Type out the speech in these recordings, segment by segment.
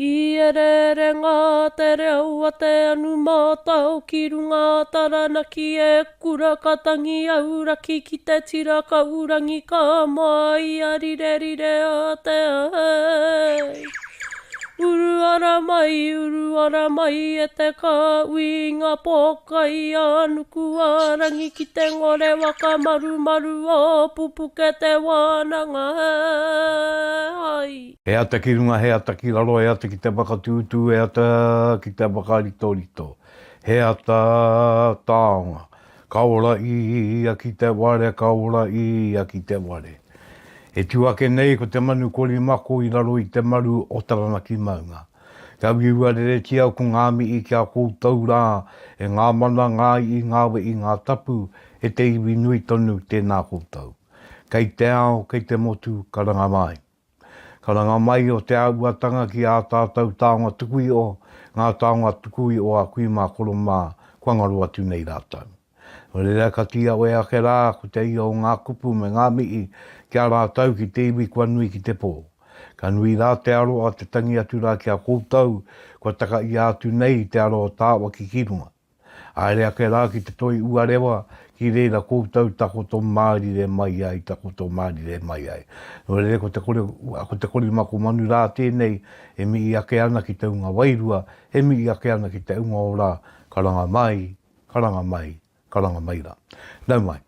I ere re ngā te reo a te anu mātau ki runga Taranaki e kura katangi auraki ki te tira ka urangi ka mai a rire rire a te ai. Uru ara mai e te ka ui ngā pokai a nuku a rangi ki te ngore waka maru maru o Pupuke Te Wānanga ai. He ata ki runga, he ata ki raro, he ata ki te whakatūtū, he ata ki te whakarito rito. He ata taonga. Kaora i a ki te ware, kaora i a ki te ware. E tuake nei ko te manu kori mako i raro i te maru o Taranaki maunga. Ka wiua re tia ko ngā mi i kia koutou rā, e ngā mana, ngā i, ngā we i, ngā tapu, e te iwi nui tonu tēnā koutou. Kei te ao, kei te motu, karanga mai. Karanga mai o te auatanga ki a tātau taonga tukui o, ngā taonga tukui o a kui mā koro mā, kuangaru atu nei rātau. O rea ka tia oe ake rā, ko te ia o ngā kupu me ngā mii, kia rātau ki te iwi kua nui ki te pō. Ka nui rā te aro a te tangi atu rā kia koutou, kua taka i atu nei te aro o tāwa ki kirunga. Aere ake rā ki te toi ua rewa, ki reira koutou takoto mārire mai ai, takoto mārire mai ai. O rea ko te kori mako manu rā tēnei, e mi i ake ana ki te unga wairua, e mi i ake ana ki te unga o rā, karanga mai, karanga mai, karanga mai rā. Nau mai.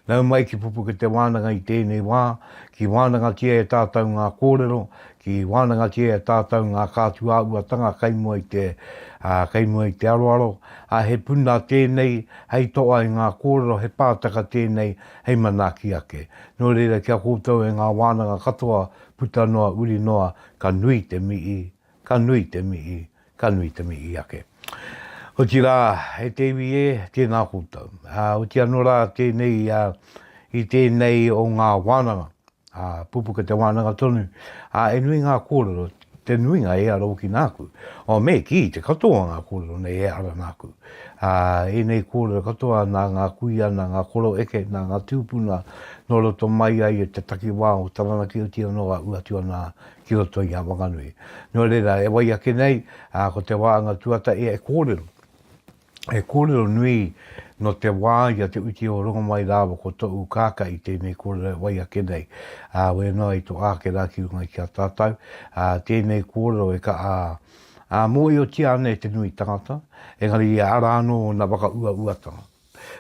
Nau mai ki Pupuke Te Wānanga i tēnei wā, ki wānanga tia e tātau ngā kōrero, ki wānanga tia e tātau ngā kātua uatanga kaimua i te aroaro, a he puna tēnei, hei toa i ngā kōrero, he pātaka tēnei, hei manaki ake. Nō reira kia koutou e ngā wānanga katoa, puta noa, uri noa, ka nui te mii, ka nui te mii, ka nui te mii ake. O ti rā, he te iwi e, tēnā koutou. O ti anō rā tēnei, i tēnei o ngā wānanga, Pupuke Te Wānanga tonu, e nui ngā kōrero, te nuinga e ara o ki nāku. O me ki, te katoa ngā kōrero nei e ara nāku. E nei kōrero katoa nā ngā kuia, nā ngā koro eke, nā ngā tūpuna, no roto mai ai e te taki wā o Taranaki o ti anō a uatua nā ki roto i a wanganui. No reira, e wai ake nei, ko te wāanga Tuatahi e kōrero. E kōrero nui no te wā ia te uti o rongo mai rāwa ko tohu kāka i tēnei kōrero wai ake nei. Wē noa i tō āke rā ki runga ki a tātau. Tēnei kōrero e ka mōi o tia ane te nui tangata. Engari i ara anō na waka ua uatanga.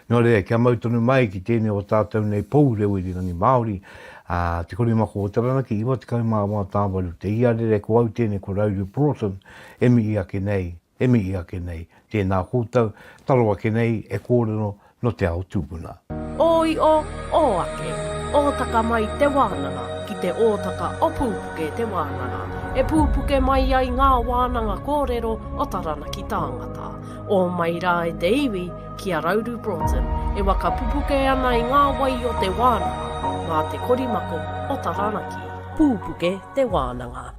Nō rea, kia mautonu mai ki tēnei o tātou nei pou reo i ringangi Māori. Te kori mako o Taranaki, iwa te kaumā wā tāwaru. Te iarere ko au tēnei ko Rauru Broughton, emi i ake nei. Emi i ake nei, tēnā koutou, taro ake nei, e kōrero no te ao tūpuna. Oi o ake, o taka mai te wānanga, ki te ōtaka o Pupuke Te Wānanga. E pūpuke mai ai ngā wānanga kōrero o Taranaki tāngata. O mai rā e te iwi ki a Rauru Broughton, e waka pupuke ana i ngā wai o te wānanga, ngā te korimako o Taranaki. Pupuke Te Wānanga.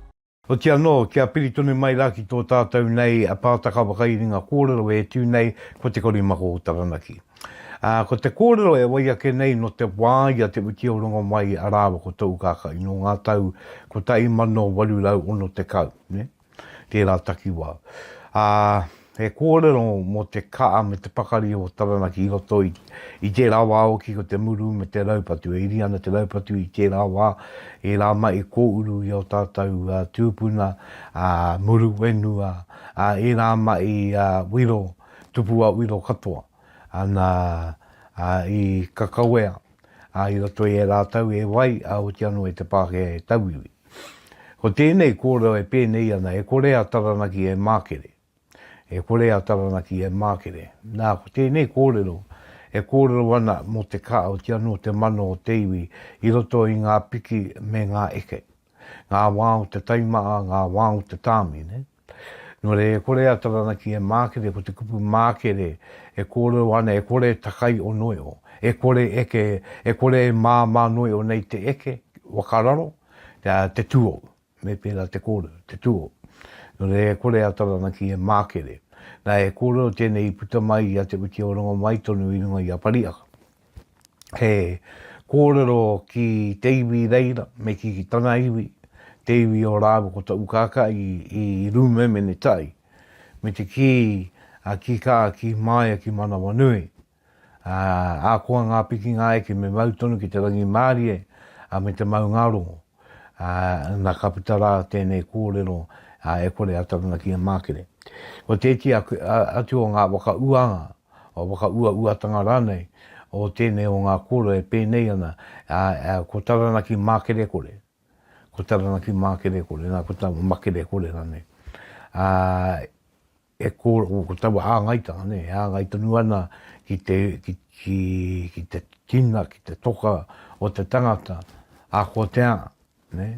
O te anō, kia piri tonu mai rā ki tō tātou nei, a pātaka wakairinga kōrero e tū nei, ko te korimako o Taranaki. Ko te kōrero e wai ake nei no te wāia te uti o rongo mai a rāwa ko tau kākai, no ngā tau ko tai mano walu rau ono te kau, ne? Tērā taki wā. He kōrero mo te kaa me te pakari o Taranaki i roto i te rāwa oki ko te muru me te raupatu. E iri ana te raupatu i te rāwa e rā mai kōuru i o tātou tūpuna, muru wenua, e rā mai wiro, tupua wiro katoa. Ana i kakauea, i roto e rātau e wai, o te anu e te pāke e tauiwi. Ko tēnei kōrero e pēnei ana, e korea Taranaki e mākere. E korea Taranaki e mākere. Nā, ko tēnei kōrero, e kōrero ana mo te kā o te anu te mano o te iwi, i roto i ngā piki me ngā eke. Ngā wā o te taimaa, ngā wā o te tāmi, ne? Nō re, e korea Taranaki e mākere, ko te kupu mākere, e kōrero ana, e kore takai o noio. E kore eke, e kore mā noio nei te eke, wakararo, te tuo, me pēra te kōrero, te tuo. Nō re, e korea Taranaki e mākere. Nā e kōrero tēnei puta mai i a te uti o rongo mai tonu i runga i a pariaka. He kōrero ki te iwi reira, me ki tana iwi, te iwi o rāua ko ta ukaka i rume me ne tai. Me te ki kā, ki maia, ki mana wanui. A koa ngā piki ngā eke me mautonu ki te rangi mārie, me te maungarongo. Nā kapitara tēnei kōrero, e kore a Taranaki a mākere. Ko tēti atu o ngā waka uanga, o waka uatanga rānei, o tēnei o ngā kōrero e pēnei ana, ko Taranaki mākere kore. Ko Taranaki mākere kore, nā ko tamu makere kore rānei. E kōrero, ko tamu āngaitanga, ne, āngaitanu ana ki te tina, ki te toka o te tangata, a ko te anga, ne.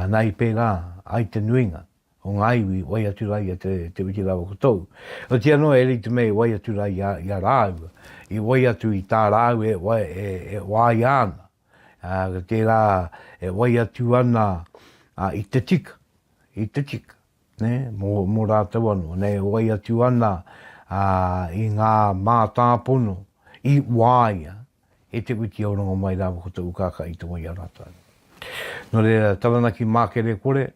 Nai pērā, ai te nuinga, o ngā iwi, wai atu rai a te wiki rawa kotou. O tia noa e li te mei, wai atu rai a rāua, i wai atu i tā rāu e wai ana. Te rā, e wai atu ana i te tika, ne, mō rātau anu, ne, wai atu ana i ngā mātāpono, i wāia, e te wiki o rongo mai rawa kotou ukaka i te wai a rātau. No re Taranaki makere kore,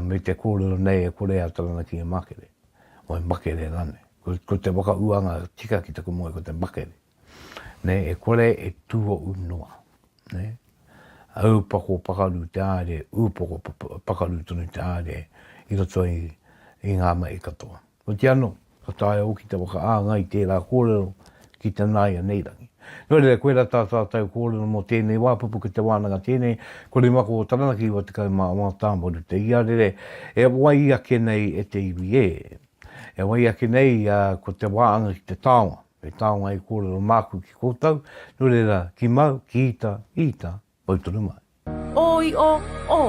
me te kōrero nei e kore a Taranaki e makere. O e makere rane. Ko te waka uanga tika ki te kumoe ko te makere. Ne, e kore e tua unoa. Ne? Au pako pakaru te are, upoko pakaru tonu te are, i roto i ngā mai katoa. O te ano, ka tae o ki te waka āngai tērā kōrero ki te nai a neirangi. Nō re, koe rata tātau kōrero mō tēnei wā Pupuke Te Wānanga tēnei, kore mako o Taranaki wa te kai mā tāmoru te ia re, e wai ake nei e te iwi e. E wai ake nei ko te wāhanga ki te taonga, e taonga i kōrero māku ki kōtau, nō re ra, ki mau, ki ita, pautoru mai. Oi o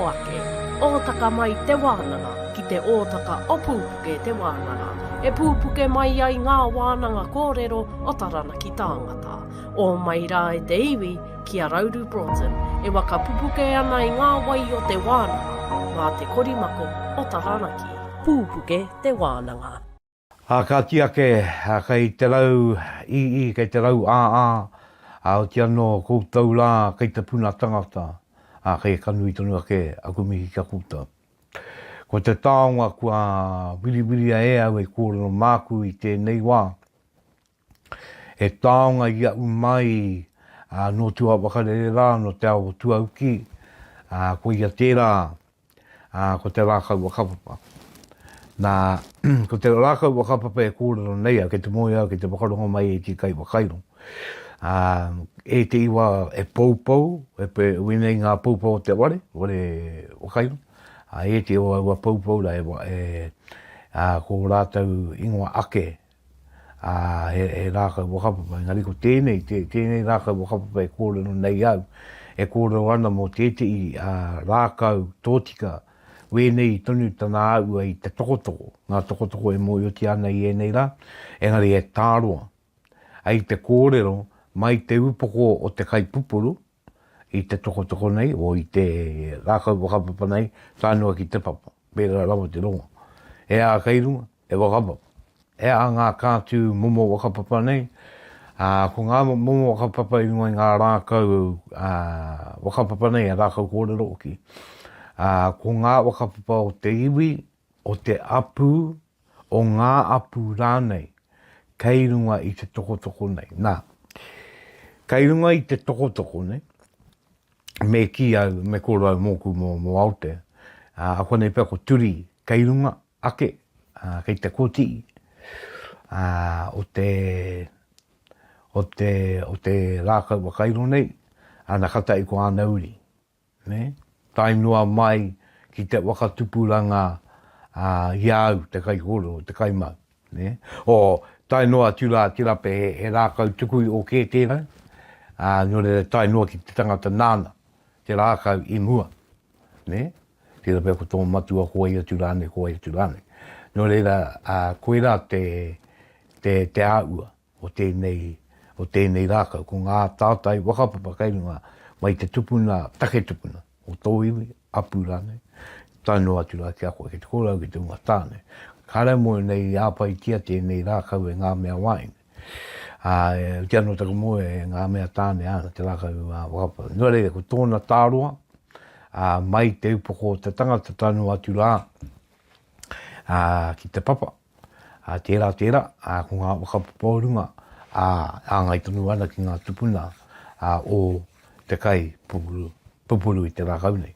ake, ōtaka mai te wānanga, ki te ōtaka o Pupuke Te Wānanga. E pūpuke mai ai ngā wānanga kōrero o Taranaki tāngata. O mai rā e te iwi ki a Rauru Broughton, e waka pupuke ana i ngā wai o te wānanga, ngā te korimako o Taranaki. Pupuke Te Wānanga. Ka tiake, kei te rau kei te rau o te ano koutou rā, kei te puna tangata, kei kanui tonu ake, aku mihi ka koutou. Ko te taonga kua wiriwiri a e au e kōrero māku i tēnei wā. E taonga ia umai no Tuawhā rā, no te ao tuauki, ko ia tērā, ko te rākau whakapapa. Ko te rākau whakapapa e kōrero nei au, kei te moia, kei te whakarongo mai e te kai whakairo. E te iwa e poupou, e winei ngā poupou o te ware whakairo. E te o ua paupaura ko rātau ingoa ake e rākau whakapapa. Ngari ko tēnei rākau whakapapa e kōrero nei au. E kōrero ana mō tētei rākau tōtika wēnei tonu tana au i te tokotoko. Ngā tokotoko e mōioti ana i nei rā. Engari e Tārua. Ai te kōrero mai te upoko o te kaipupuru. I te tokotoko nei, o i te rākau whakapapa nei, tānua ki te papa, pēra rawa te ronga. E a kairunga, e whakapapa. E a ngā kātū momo whakapapa nei, ko ngā momo whakapapa i ngā rākau whakapapa nei, a rākau kōrero ki. Ko ngā whakapapa o te iwi, o te apu, o ngā apu rānei, kairunga i te tokotoko nei. Nā, kairunga i te tokotoko nei, me ki au, me kōrau mōku mō aute. Ako nei pēr ko turi, kei runga, ake, kei te koti. O te rākau wakairo nei, ana kata i ko ānauri. Tai noa mai ki te wakatupuranga iau, te kaikōrero, te kaimau. O tai noa tira pe he rākau tukui o kē tēnei. Nore tai noa ki te tangata nāna. Te rākau i mua, ne? Tira pēr ko tō matua koe atu rāne. Nō reira, koe rā te āua o tēnei rākau, ko ngā tātai whakapapa kairunga mai te tūpuna, take tūpuna, o tō iwi, apu rāne. Tai no atu rā ki a koe, ki te kōrau ki te unga tāne. Kare mo nei āpai tia tēnei rākau e ngā mea waine. Te anō taka moe ngā mea tāne ana te rākau whakapapa. Nō reira, ko tōna Tāorua, mai te upoko te tangata tanu atu rā ki te papa. Tērā, ko ngā whakapapa o runga, ngai tonu ana ki ngā tūpuna o te kai pupuru i te rākau nei.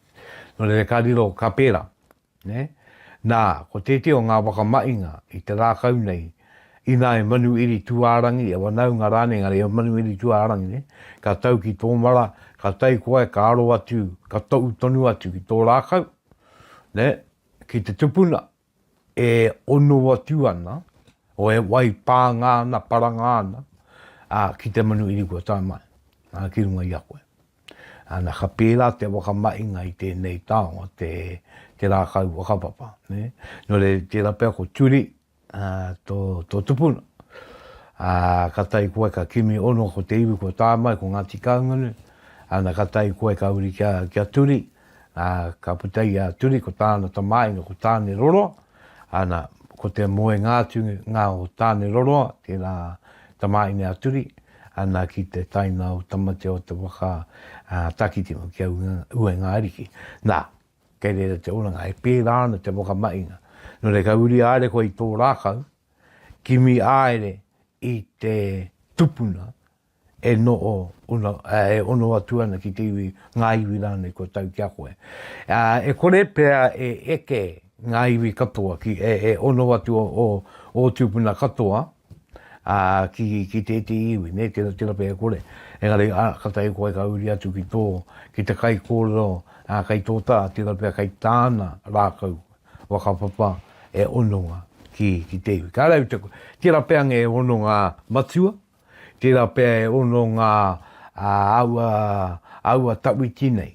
Nō reira, ka riro, ka pēra. Nā, ko te o ngā wakamainga i te rākau nei, ina e manu iri tuarangi, e wanau ngā rānenga e manu iri tuarangi, ka tau ki tō mara, ka tai koe, ka aro atu, ka tau tonu atu ki tō rākau, ki te tūpuna, e ono atu ana, o e wai pāngā ana, paranga ana, ki te manu iri kua tai mai, ki runga i a koe. Nā ka pēra te wakamainga i tēnei taonga, te rākau whakapapa. Nō re te rapea ko turi, tō tūpuna. Ka tai koe ka kimi ono ko te iwi ko tā mai ko ngā tikaunganu. Ka tai koe ka uri kia turi. Ka putai a turi ko tāna tamainga ko tāne roro. Ko te moe ngā o tāne roro, tēnā tamainga a turi. Ki te taina o tamate o te waka takitima kia ue ngā ariki. Nā, kei reira te oranga, e pērā ana te wakamainga. Nō re ka uri aere koe i tō rākau, kimi aere i te tūpuna e ono atu ana ki te iwi, ngā iwi rāne ko tau kia koe. E kore pēr e eke ngā iwi katoa, e ono atu o tūpuna katoa, ki te iwi, tēnā pēr kore. Engari, ka tai koe ka uri atu ki te kaikōrero, kai tōta, tēnā pēr kai tāna rākau, whakapapa, e ononga ki te iwi. Ka rau tērā pēr e ononga matua, tērā pēr e ononga aua taui tēnei.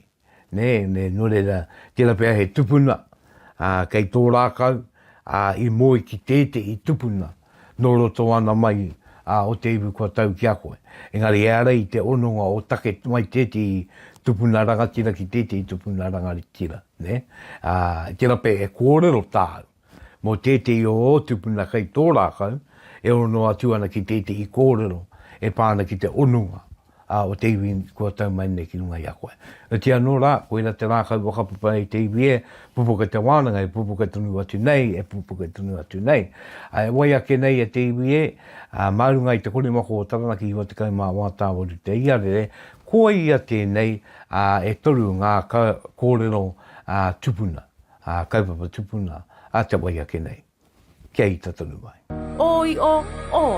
Nō reira, tērā pēr he tūpuna, kei tō rākau, i moi ki i tūpuna, nō roto ana mai o te iwi kua tau ki a koe. Engari, e arei te ononga o take mai i tūpuna rangatira ki i tūpuna rangatira. Tērā pēr e kōrero tāu. Mō tētei o tūpuna kei tō rākau, e ono atu ana ki tētei i kōrero, e pāna ki te onunga o te iwi kua tau mai nei ki runga i a koe. Te anō rā, koe te rākau whakapapa i te iwi e, Pupuke Te Wānanga, e pupuke tonu atu nei, e pupuke tonu atu nei. Wai ake nei e te iwi e, maurunga i te kore mako o Taranaki i te kaimā wātāwaru te iarere, koe ia tēnei e toru ngā kōrero tūpuna, kaupapa tūpuna, te wai ake nei. Kia i tatanu mai. Oi o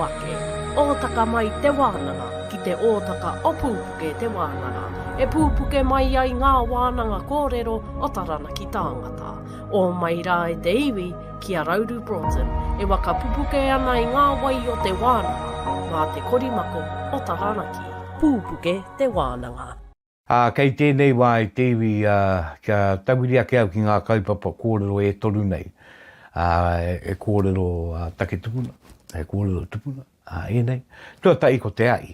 ake, o taka mai te wānanga, ki te ōtaka o Pupuke Te Wānanga. E pupuke mai ai ngā wānanga kōrero o Taranaki tāngata. O mai rā e te iwi, ki a Rauru Broughton, e waka pupuke ana i ngā wai o te wānanga, mā te korimako o Taranaki. Pupuke Te Wānanga. Kei tēnei wā e te iwi, kia tawiri ake au ki ngā kaupapa kōrero e toru nei. E kōrero take tupuna, e kōrero tupuna, nei. Tuatahi ko te ai.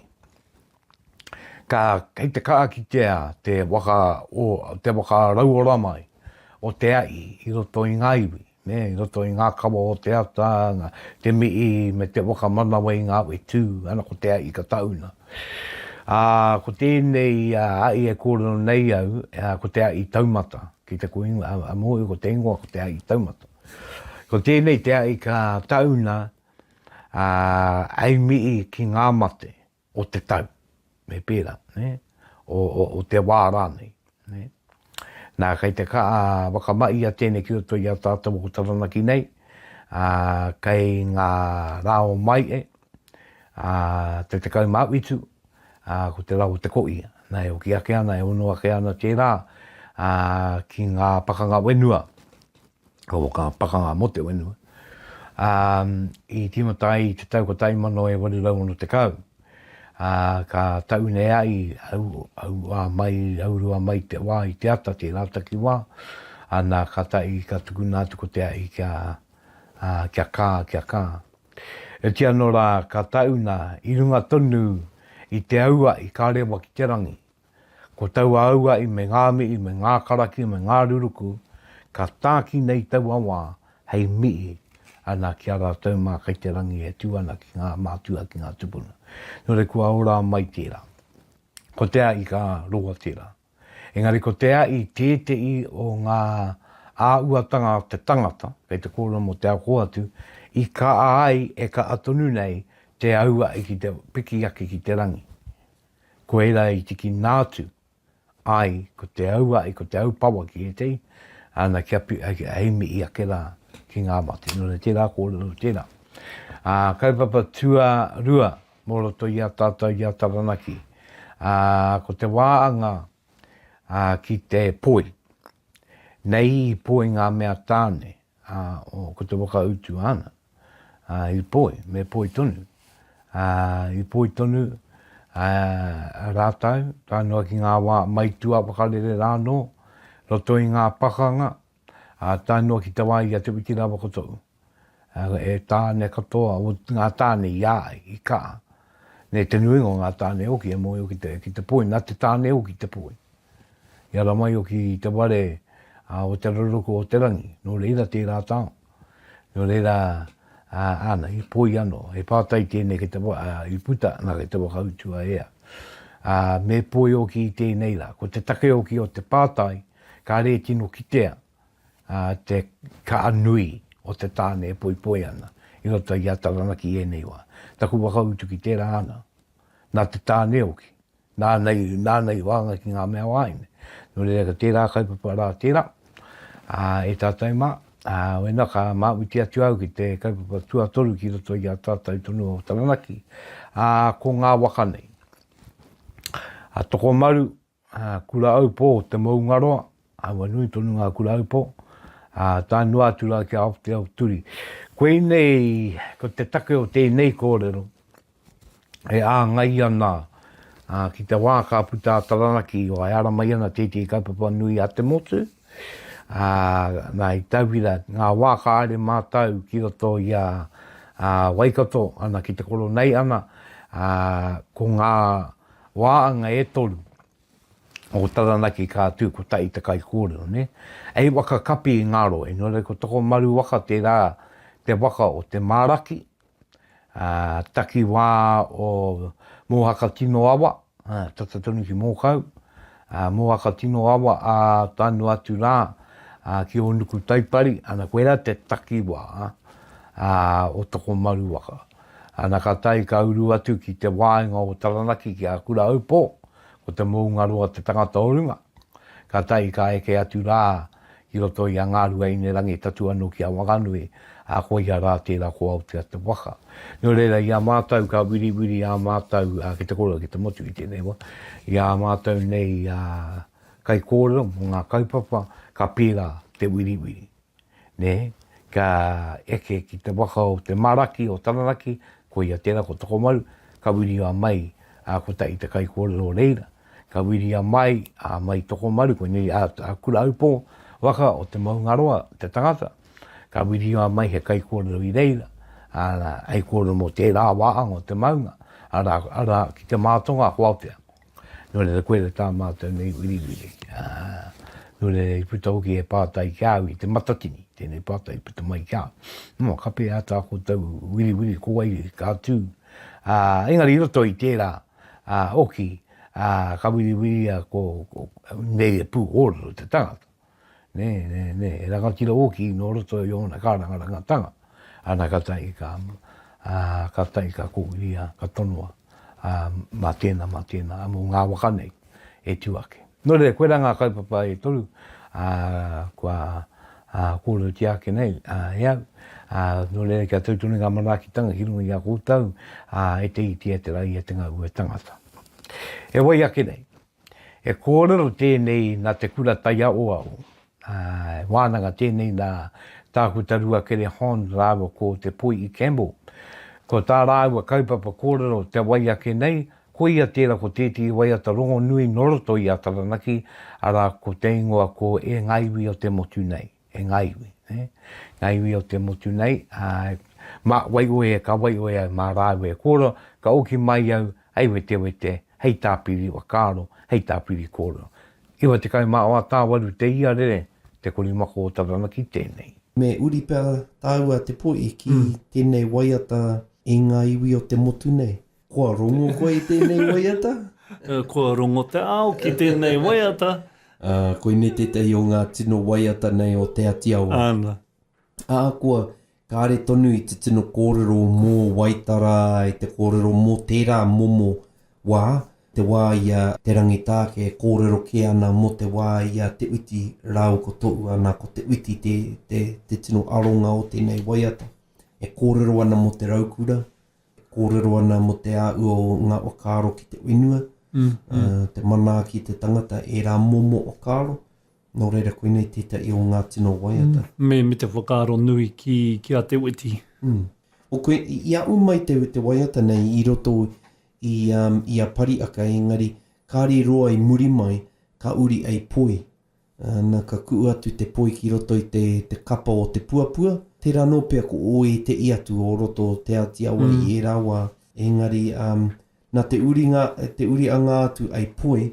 Kei te kākitea te waka rauora mai o te ai i roto i ngā iwi, i roto i ngā kawa o te ata, te mii me te waka manawa i ngā we tū, ana ko te ai ka tauna. Ko tēnei ai e kōrero nei au, ko te ai taumata, ki te kuinga, mōi ko te ingoa ko te ai taumata. Ko tēnei te ai ka tauna, ai mii ki ngā mate o te tau, me pēra, o te wā rānei. Nā kei te wakamai a tēnei ki roto i a tātou o Taranaki nei, kei ngā rāo mai te kau māwitu, ko te rau te koi, nei o ki ake ana, e ono ake ana tērā, ki ngā pakanga wenua, o ka pakanga mo te wenua. I timatai te tau ko taimano e wari rau ono te kau. Ka tau nei ai, aurua mai te wā i te ata, te rātaki wā, ana ka tai ka tukuna atu ko te ai kia kā. E tia no rā, ka tauna i runga tonu i te aua i ka rewa ki te rangi. Ko tau aua i me ngā mii, me ngā karaki, me ngā ruruku, ka tāki nei tau awa hei mii ana ki ara tau mā kei te rangi e tuana ki ngā mātua ki ngā tupuna. No re kua ora mai tērā. Ko te ai ka roa tērā. Engari ko te ai tētei o ngā āuatanga te tangata, kei te kōrero mo te ako atu, i ka ai e ka atonu nei te aua i ki te piki ake ki te rangi. Ko eira i tiki nātu ai ko te aua i ko te au pawa ki e tei, ana kia heimi i ake rā ki ngā mate. No re tērā kōrero tērā. Kaupapa Tuarua, moroto i a tātau i a Taranaki. Ko te wāhanga ki te poi. Nei i poi ngā mea tāne, ko te waka utu ana. I poi, me poi tonu. I poi tonu, rātau, tānua ki ngā wā maitua wakarere rāno, roto i ngā pakanga, tānua ki te wā i a te wiki rā wakotou. E tāne katoa, o ngā tāne iai, i kā. Ne te nuingo ngā tāne oki, e moi o ki te poi, nā te tāne o ki te poi. Ia ramai o ki te ware, o te roroko o te rangi, no reira tērā tāo. No reira, ana, i poi ano, e pātai tēnei ki te i puta, nā ki te wakautua ea. Me poi o ki tēnei la, ko te take o ki o te pātai, ka re tino ki tea, te ka anui o te tāne e poi ana, i roto i a Taranaki e nei wā. Taku wakautu ki tērā ana, nā te tāne o ki, nā nei wānga ki ngā mea waine. No reira ka tērā kaupapa rā tērā, e tātai mā, wena ka māwiti atu au ki te kaupapa Tuatoru ki roto i a tātai tonu o Taranaki, ko ngā waka nei. Toko maru, kura au pō te maungaroa, wanui tonu ngā kura au pō, tā nua atu rā ki au te au turi. Koe nei, ko te take o tēnei kōrero, e āngai ana, ki te wā ka puta Taranaki o ai ara mai ana tētei kaupapa nui a te motu. Nā i tauhira ngā wā ka are mātau ki roto i a waikato ana ki te koro nei ana ko ngā wāanga e toru o Taranaki ka tū ko tai te kaikōrero, ne? Ei waka kapi i ngaro, e nore ko toko maru waka tērā te waka o te māraki, taki wā o Mohaka tino awa, tata tonu ki mōkau, Mohaka tino awa tānu atu rā ki o nuku taipari, ana koera te taki wā o toko maru waka. Ana ka tai ka uru atu ki te wāinga o Taranaki ki a kura aupō, ko te moungaroa te tangata orunga. Ka tai ka eke atu rā ki roto i a ngārua i ne rangi tatu anō ki a wakanui, a koe ia rā tērā ko au te waka. No reira, i a mātau ka wiri a mātau, ki te kōrero, ki te motu i tēnei wa, i a mātau nei kaikōrero, mō ngā kaupapa, ka pērā te wiri. Ne? Ka eke ki te waka o te maraki o Taranaki, ko ia tērā ko toko maru, ka wiri a mai, ko tai te kaikōrero reira. Ka wiri a mai toko maru, ko nei a kura aupō, waka o te maungaroa, te tangata. Ka wiri a mai he kaikōrero i reira, ai kōrero mo tērā wāanga o te maunga, ara ki te mātonga ko Aotea. No reira koe tā mātou nei wiri. No reira i puta hoki e pātai kiau i te matatini, tēnei pātai puta mai kiau. No, ka pē ata ko tau wiri koa i ka tū. Engari roto i tērā oki, ka wiri a ko nei e pū ōrero te tangata. Ne, e rangatira oki no roto i ona ka rangatanga. Ana ka tai ka kōwiri ka tonua. Mā tēnā, mō ngā waka nei e tuake. No re, koe ranga kaupapa e toru, kua kōrerotia ake nei, no re, kia tautuni ngā marakitanga ki runga i a kōtau, e te iti e te rai e te ngau e tangata. E wai ake nei, e kōrero tēnei nā te kura taia o au, wānanga tēnei nā Tākuta Ruakere Hond Rauru ko Te Poihi Campbell. Ko tā rāua kaupapa kōrero te wai ake nei, ko ia tērā ko tēti wai ata rongo nui noroto i a Taranaki, ara ko te ingoa ko e ngaiwi o te motu nei. E ngaiwi. Ngaiwi o te motu nei. Mā wai oe ka wai oe mā rāua e kōrero, ka oki mai au, hei wete, hei tāpiri wa kāro, hei tāpiri kōrero. Iwa te kai mā o a tāwaru te ia rere, te korimako o Taranaki tēnei. Me uri pēr tāua te poe ki tēnei waiata e ngā iwi o te motu nei. Kua rongo koe i tēnei waiata? Kua rongo te ao ki tēnei waiata. Koe ne tētai o ngā tino waiata nei o te atiawa. Ana. Kua kāre tonu i te tino kōrero mō waitara, i te kōrero mō tērā momo wā. Te wā ia te rangitake kōrero ke ana mo te wā ia te uti rāu ko tohu ana ko te uti te tino aronga o tēnei waiata. E kōrero ana mo te raukura, kōrero ana mo te āu o ngā whakaaro ki te whenua, te mana ki te tangata e rā momo whakaaro, nō reira koe nei tētai o ngā tino waiata. Me te whakaaro nui ki a te witi. O koe, i au mai te waiata nei i roto i a pari aka engari, kāre roa i muri mai, ka uri ai poi. Nā ka kuu atu te poi ki roto i te kapa o te puapua. Tērā nō pēr ko oe te iatu o roto te atiawa i e rāua. Engari, nā te uri anga atu ai poi,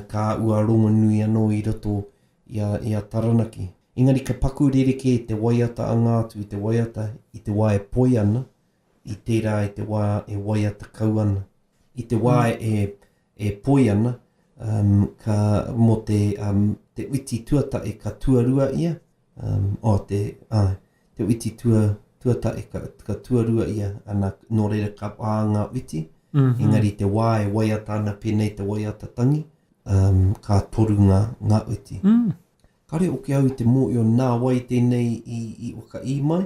ka ua ronga nui anō i roto i a Taranaki. Engari, ka paku rereke te waiata anga atu i te waiata i te wā e poi ana, i tērā i te wā e waiata kau ana. I te wā e poi ana, ka mo te witi Tuatahi ka Tuarua ia. Te witi Tuatahi ka Tuarua ia, ana nō reira ka wāhanga witi. Engari te wā e waiata ana pēnei te waiata tangi, ka toru ngā witi. Kare o ke au te mōio nā wai tēnei i waka i mai.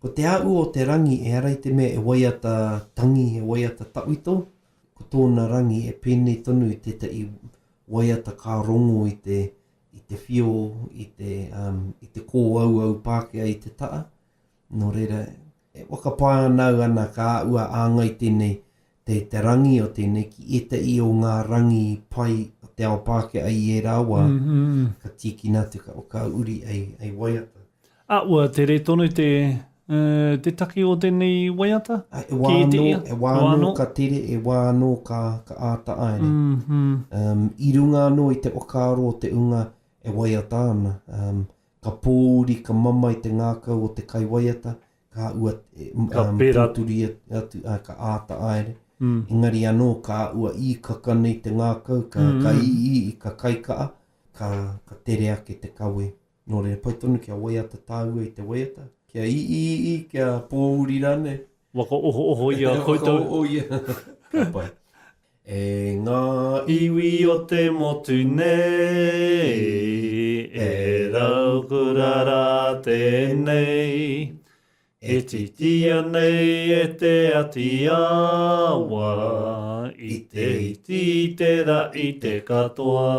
Ko te āu o te rangi e arai te mea e waiata tangi, e waiata tauito. Ko tōna rangi e pēnei tonu i tētai waiata kā rongo i te whio, i te kō au Pākehā i te taa. Nō reira, e whakapāia nau ana ka āua āngai tēnei te rangi o tēnei ki etai o ngā rangi pai o te ao Pākehā i e rāua. Ka tiki nātu ka uri ai waiata. Ua te re tonu te taki o tēnei waiata? E wāno ka tere, e wāno ka āta aere. I runga anō i te whakaaro o te unga e waiata ana. Ka pōuri, ka mama i te ngākau o te kai waiata, ka ua tūturi atu ka āta aere. Engari anō ka ua i kaka nei te ngākau, ka i ka kaikaa, ka tere ake te kawe. Nō rea, pai tonu kia waiata tāua i te waiata. Kia kia pōuri rane. Waka oho ia koutou. Waka oho ia. Ka pai. E ngā iwi o te motu nei, e raukura rā tēnei. E titia nei e te ati awa, i te iti te ra i te katoa.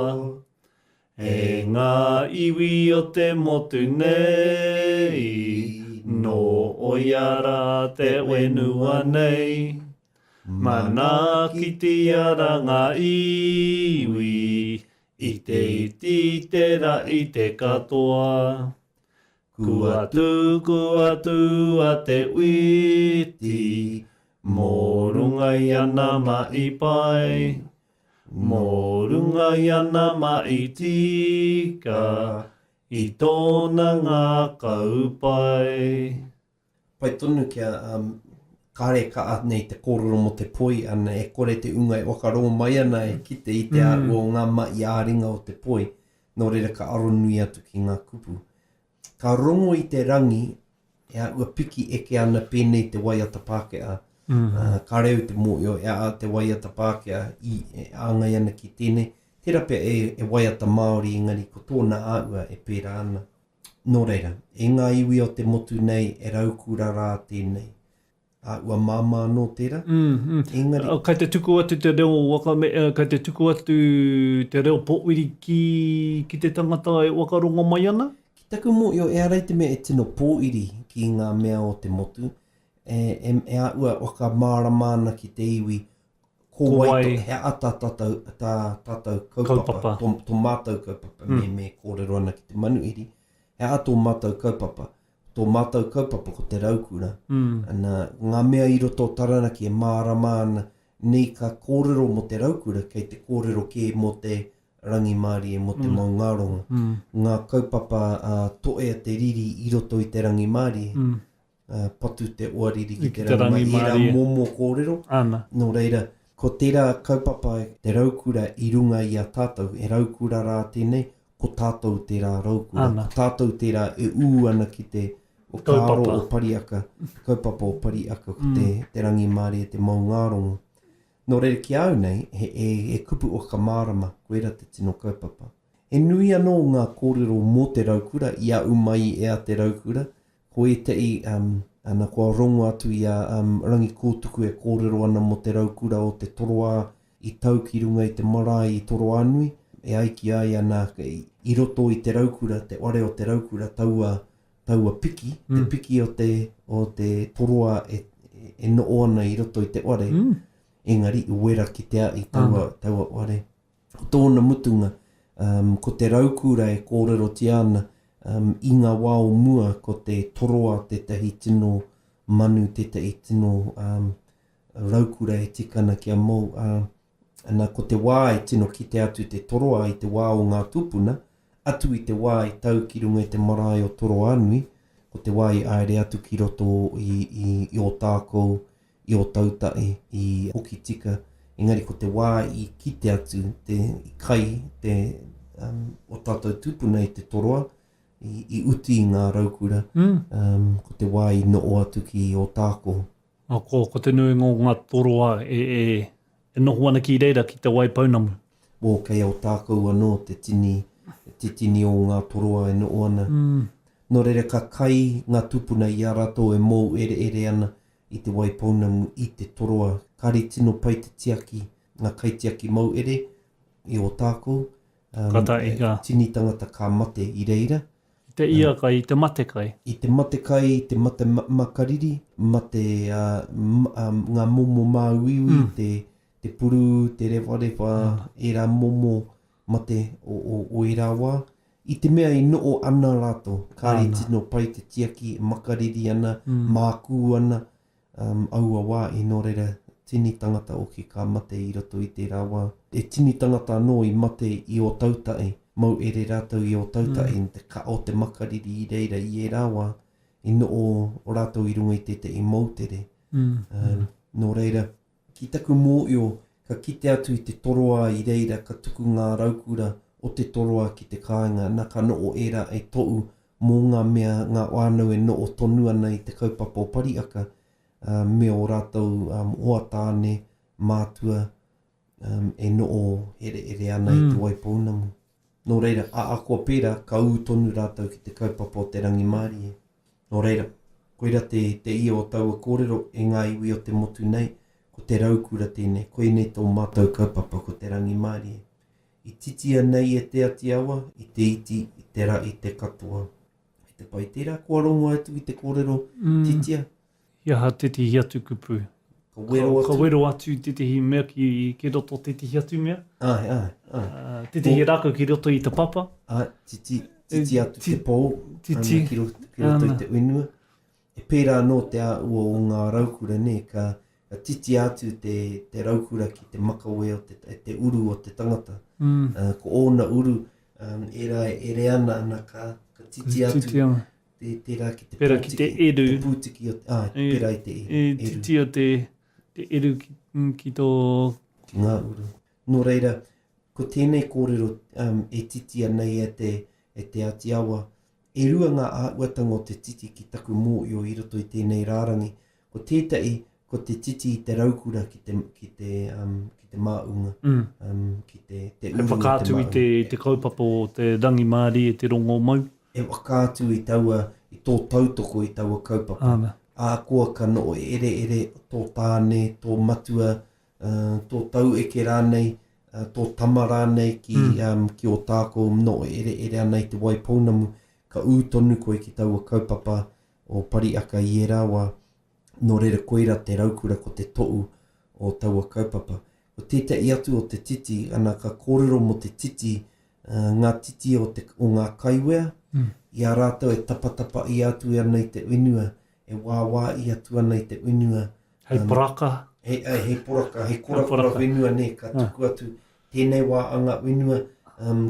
E ngā iwi o te motu nei, no oiara te wenua nei. Mana ki te ara ngā iwi, i te iti te ra i te katoa. Kua tū a te witi, mō runga i ana mai pai. Mō runga i ana mai tika, i tōna ngā kaupai. Pai tonu kia kāre ka nei te kōrero mo te poi ana e kore te unga e wakarongo mai ana e kite i te o ngā mai āringa o te poi. Nō reira ka aro nui atu ki ngā kupu. Ka rongo i te rangi e ua piki eke ana pēnei te waiata Pākehā. Ka reo te mōio e a te waiata Pākehā i āngai ana ki tēnei. Tērā pia e waiata Māori engari ko tōna āua e pērā ana. Nō reira, e ngā iwi o te motu nei e raukura rā tēnei. Ua māmā no tērā. Engari. Kai te tuku atu te reo kai te tuku atu te reo pōwiri ki te tangata e wakarongo mai ana? Ki taku mōio e arai te mea e tino pōwiri ki ngā mea o te motu. E ua wakamāramana ki te iwi ko waito he ata tātau kaupapa. Tō mātau kaupapa me kōrero ana ki te manuiri. He ato mātau kaupapa. Tō mātau kaupapa ko te raukura. Ana ngā mea i roto Taranaki e māramana nei ka kōrero mo te raukura kei te kōrero ke mo te rangi Māori e mo te maungaronga. Ngā kaupapa toe a te riri i roto i te rangi Māori. patu te oariri ki te rangi mai. Māori. Era momo kōrero. Ana. Nō reira, ko tērā kaupapa te raukura i runga i a tātou, e raukura rā tēnei, ko tātou tērā raukura. Ana. Ko tātou tērā e ana ki te o kāro o pariaka, kaupapa o pariaka, ko te rangi Māori e te maungarongo. Nō reira ki au nei, e kupu o ka mārama, koera te tino kaupapa. E nui anō ngā kōrero mō te raukura, ia umai ea te raukura, ko e tei ana kua rongo atu i a rangi kōtuku e kōrero ana mo te raukura o te Tuarua i tau ki runga i te marae i Tuarua anui, e aiki ai ana i roto i te raukura, te ore o te raukura, taua piki, te piki o te Tuarua e no ana i roto i te ore, engari i wera ki te a i taua ore. O tōna mutunga, ko te raukura e kōrerotia ana, i ngā wā o mua ko te Tuarua tētahi tino manu, tētahi tino raukura e tikana kia mau. Ana ko te wā e tino ki te atu te Tuarua i te wā o ngā tūpuna, atu i te wā i tau ki runga i te marae o Tuarua anui, ko te wā i aere atu ki roto i o tākou, i o Tautahi, i hoki tika. Engari ko te wā i ki te atu, i kai, o tātou tūpuna i te Tuarua, i uti i ngā raukura, ko te wā i no atu ki o tākou. Ko te nui ngā Tuarua e noho ana ki reira ki te wai paunamu. Kei au tākou anō te tini o ngā Tuarua e no ana. Nō reira ka kai ngā tūpuna i a rato e mō ere ana i te wai paunamu i te Tuarua. Kari tino pai te tiaki, ngā kai tiaki mau ere i o tākou. Tini tangata ka mate i reira. Te ia kai, i te mate kai. I te mate kai, i te mate makariri, mate ngā momo māuiui, te puru, te rewa, e rā momo mate o e rāua. I te mea i noo ana rātou, kāri tino pai te tiaki, makariri ana, māku ana, aua wā i nō reira tini tangata o ki ka mate i roto i te rāua. E tini tangata anō i mate i o Tautahi, mau ere rātou i o Tautahi, te ka o te makariri i reira i e rāua, i noo o rātou i runga i i mautere. Nō reira, ki taku mōio, ka kite atu i te Tuarua i reira, ka tuku ngā raukura o te Tuarua ki te kāinga, nā ka noo era e tohu mō ngā mea, ngā wānau e noo tonu ana i te kaupapa o pariaka, me o rātou oa tāne, mātua, e noo ere ana i te waipounamu. Nō reira, a kua pēra, ka ū tonu rātou ki te kaupapa o te rangi Māori. Nō reira, koera te ia o taua kōrero e ngā iwi o te motu nei, ko te raukura tēnei, koe nei tō mātou kaupapa ko te rangi Māori. I titia nei e te ati awa, i te iti, i te ra, i te katoa. I te pai tērā, kua rongo atu i te kōrero titia. Ia ha tetihi atu kupu. Ka wero atu tetihi mea ki roto tetihi atu mea. Tetihi rākau ki roto i te papa. Titi atu te pō, ki roto i te uinua. E pērā no te ua o ngā raukura ne, ka titi atu te raukura ki te makawe o te uru o te tangata. Ko ōna uru, ere ana ka titi atu. Tērā ki te pera ki te eru. Te pūtiki o pera i te eru. Titi o te eru ki tō... Ki ngā uru. Nō reira, ko tēnei kōrero e titi nei e te ati awa. E rua ngā āuatanga o te titi ki taku mōio i roto i tēnei rārangi. Ko tētai, ko te titi i te raukura ki te māunga. Ki te e whakātu i te kaupapa o te rangi Māori e te rongo mau. E whakātu i taua, i tō tautoko i taua kaupapa. Ākoa ka no ere tō tāne, tō matua, tō tau eke rānei, tō tama rānei ki o tākou no ere ana i te waipounamu, ka ūtonu koe ki taua kaupapa o pariaka i e rāua, no reira koera te raukura ko te tohu o taua kaupapa. Ko tētai atu o te titi, ana ka kōrero mo te titi, ngā titi o ngā kaiwea, i a rātou e tapatapa i atu ana i te uinua, e wāwā i atu ana i te uinua. Hei poraka. Hei poraka, hei korakora uinua ne, ka tuku atu tēnei wāanga uinua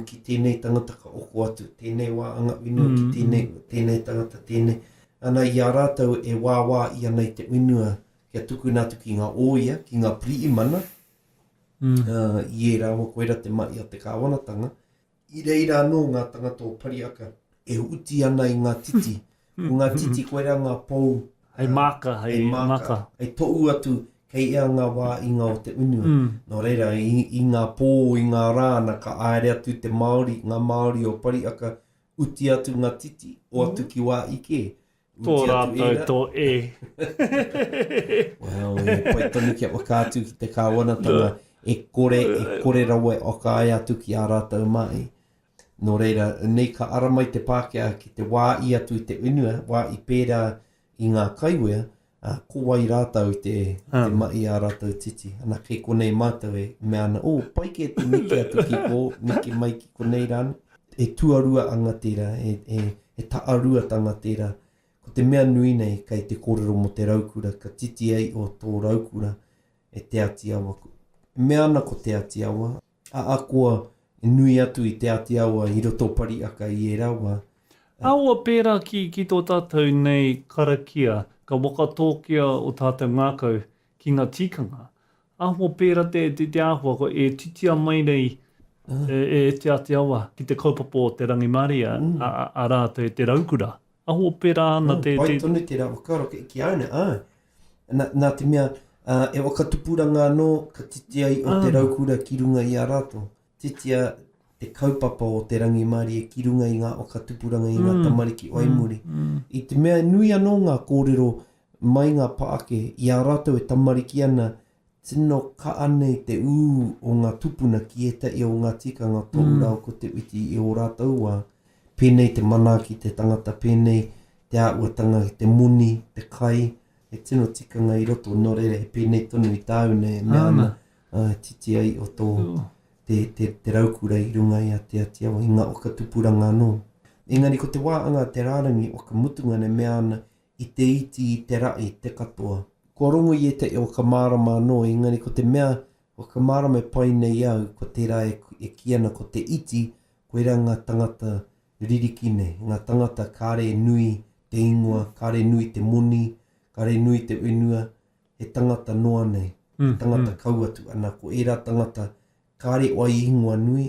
ki tēnei tangata ka oko atu, tēnei wāanga uinua ki tēnei tangata tēnei Ana i a rātou e wāwā i anei te whenua kia tuku nātu ki ngā oia, ki ngā prii mana. I e rāua koera te mai a te kāwanatanga. I reira anō ngā tangata o pariaka e uti ana i ngā titi. O ngā titi koera ngā pou. Hei maka, hei maka. Hei tohu atu kei ea ngā wā i ngā o te unua. Nō reira, i ngā pō, i ngā rāna, ka aere atu te Māori, ngā Māori o pariaka, uti atu ngā titi, o atu ki wā ike. Tō rātou, tō e. Well, e pai tonu kia wakātu ki te kāwanatanga, e kore raua o ka ai atu ki a rātou mai. Nō reira, nei ka aramai te Pākehā ki te wā i atu i te unua, wā i pērā i ngā kaiwea, ko wai rātou te mai a rātou titi. Ana kei konei mātou e mea ana, pai ke te neke atu ki ko, neke mai ki konei rāna. E tuarua anga tērā, e taarua tanga tērā. Ko te mea nui nei kei te kōrero mo te raukura, ka titi ei o tō raukura e te ati awa. Mea ana ko te ati awa, a koa e nui atu i te ati awa i roto pariaka i e rawa. Aua pērā ki tō tātou nei karakia, ka wakatōkia o tātou ngākau ki ngā tikanga. Aua pērā te āhua ko e titia mai nei e te ati awa ki te kaupapa o te rangi Māria a rātou te raukura. Aua pērā ana te... Pai tonu te rā wakaro ki āne, nā te mea, e wakatupuranga anō ka titia i o te raukura ki runga i a rātou. Titia te kaupapa o te rangi Māori e ki runga i ngā wakatupuranga i ngā tamariki waimuri. I te mea nui anō ngā kōrero mai ngā paake i a rātou e tamariki ana tino ka ānei te o ngā tūpuna ki e tai o ngā tikanga tohu rau ko te witi i o rātou wā. Pēnei te manaki, te tangata, pēnei te āuatanga, te muni, te kai, e tino tikanga i roto norere, pēnei tonu i tāune, mea ana titi ai o tō te raukura i runga i a te atiawa, i ngā okatupuranga anō. Engari ko te wāhanga te rārangi o ka mutunga ne mea ana i te iti, i te rai, te katoa. Ko rongo i e te o ka mārama anō, engari ko te mea o ka mārama e pai nei au, ko te rā e kiana ko te iti, koe rā ngā tangata ririki nei, ngā tangata kāre nui te ingoa, kāre nui te moni, kāre nui te whenua, e tangata noa nei, tangata kauatu ana, ko e rā tangata kāre oai ingoa nui.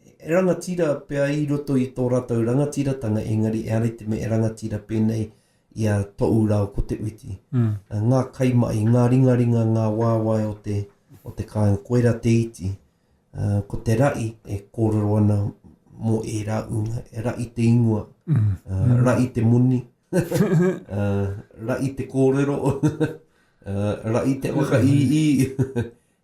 E rangatira pia i roto i tō rātou rangatiratanga, engari e arei te me e rangatira pēnei i a tohu rau ko te witi. Ngā kaimai, ngā ringaringa, ngā wāwai o te kāinga, koera te iti, ko te rai e kōrero ana mo e rāunga, e rai te ingoa, rai te muni, rai te kōrero, rai te waka i,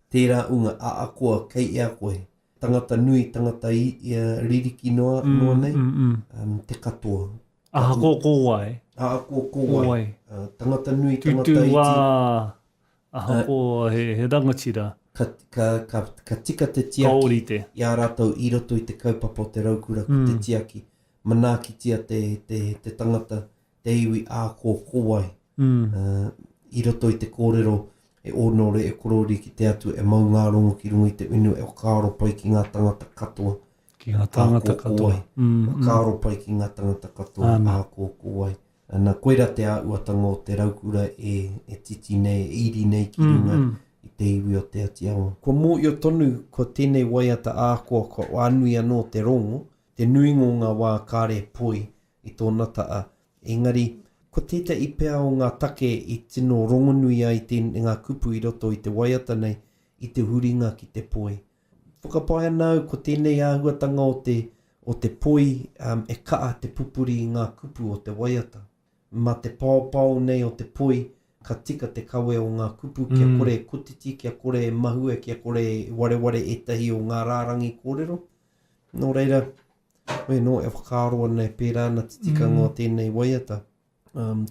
te rāunga, a koa, kei ea koe, tangata nui, tangata i ririki noa nei, te katoa. Aha ko wai. Aha ko wai. Tangata nui, tangata iti. Tutu wā, aha ko he rangatira. Ka tika te tiaki i a rātou i roto i te kaupapa o te raukura ko te tiaki. Manaki tia te tangata te iwi a ko wai. I roto i te kōrero e onore e korori ki te atu e mau ngā rongo ki runga i te unu e o kāro pai ki ngā tangata katoa. Ki ngā tangata katoa. Kāro pai ki ngā tangata katoa a ko wai. Nā koera te āuatanga o te raukura e titi nei, e iri nei ki runga. Te iwi o te atiawa. Ko mō i o tonu, ko tēnei waiata ākoa, ko wānui anō te rongo, te nuingo ngā wā kāre poi i tōna taa. Engari, ko tētai pēa o ngā take i tino rongonui ai ngā kupu i roto i te waiata nei, i te huringa ki te poi. Whakapaia nau, ko tēnei āhuatanga o te poi e kaa te pupuri i ngā kupu o te waiata. Ma te pāupau nei o te poi, ka tika te kawe o ngā kupu, kia kore kutiti, kia kore mahue, kia kore wareware e tahi o ngā rārangi kōrero. Nō reira, no e whakaroa nei pērā na titikanga o tēnei waiata.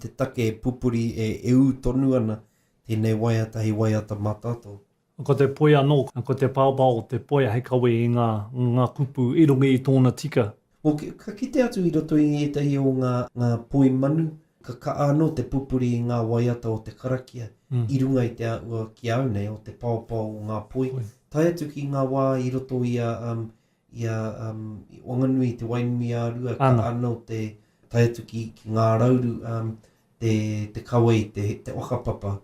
Te take pupuri e u tonu ana tēnei waiata hei waiata mātātou. Ko te poi anō, ko te pāupau, te poi hei kawe i ngā kupu i rungi i tōna tika. Ka kite atu i roto i e tahi o ngā poi manu, ka anō te pupuri i ngā waiata o te karakia, i runga i te aua ki au nei o te pāupau o ngā poi. Tai atu ki ngā wā i roto i wanganui te wainui a rua, ka anō te tai atu ki ngā rauru, te kaua i te whakapapa.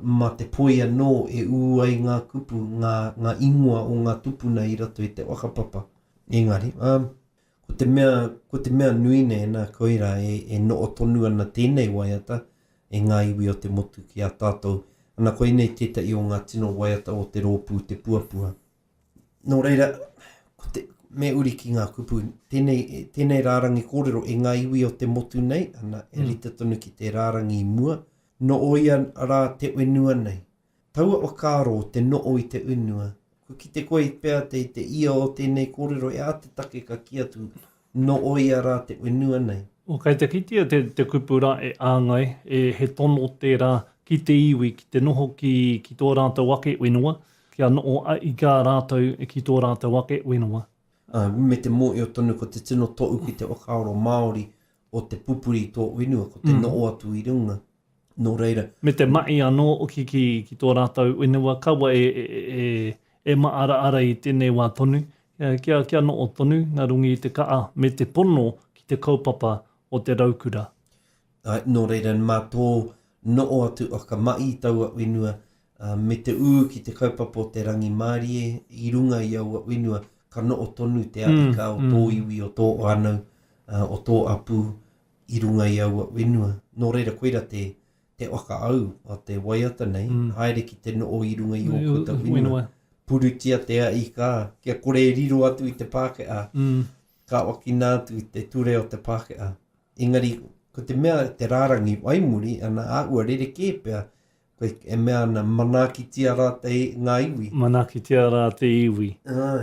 Ma te poia no e uai ngā kupu, ngā ingoa o ngā tūpuna i rato i te whakapapa. Engari, ko te mea nui nei nā koira e no o tonu ana tēnei waiata e ngā iwi o te motu ki a tātou. Ana koe nei tētai o ngā tino waiata o te rōpū, te puapua. Nō reira, me uri ki ngā kupu, tēnei rārangi kōrero e ngā iwi o te motu nei, ana e rita tonu ki te rārangi mua, no oia rā te wenua nei. Taua o kāro te no o i te unua. Ko ki te koe pēr te ia o tēnei kōrero e a te take ka ki atu, no oia rā te wenua nei. O kai te kitia te kupu rā e āngai, he tono te rā ki te iwi, ki te noho ki tō rātou wake wenua, kia no i kā rātou ki tō rātou wake wenua. Me te mōi o tonu ko te tino tohu ki te whakaaro Māori o te pupuri tō wenua, ko te no atu i runga. Nō reira. Me te mai anō o ki tō rātou wenua, kaua e maara ara i tēnei wā tonu. Kia no o tonu, ngā rungi i te kaa, me te pono ki te kaupapa o te raukura. Nō reira, mā tō no o atu o ka mai taua wenua, me te ki te kaupapa o te rangi Mārie, i runga i au wenua, ka no o tonu te aika o tō iwi, o tō anau, o tō apu, i runga i au wenua. Nō reira, koira te whakaau o te waiata nei, haere ki te no o i runga i o kuta wenua. Purutia te a i kā, kia kore riro atu i te Pākehā, ka wakina atu i te ture o te Pākehā. Engari, ko te mea te rārangi waimuri, ana āua rere kēpea, koe e mea ana manakitia rā te ngā iwi. Manakitia rā te iwi.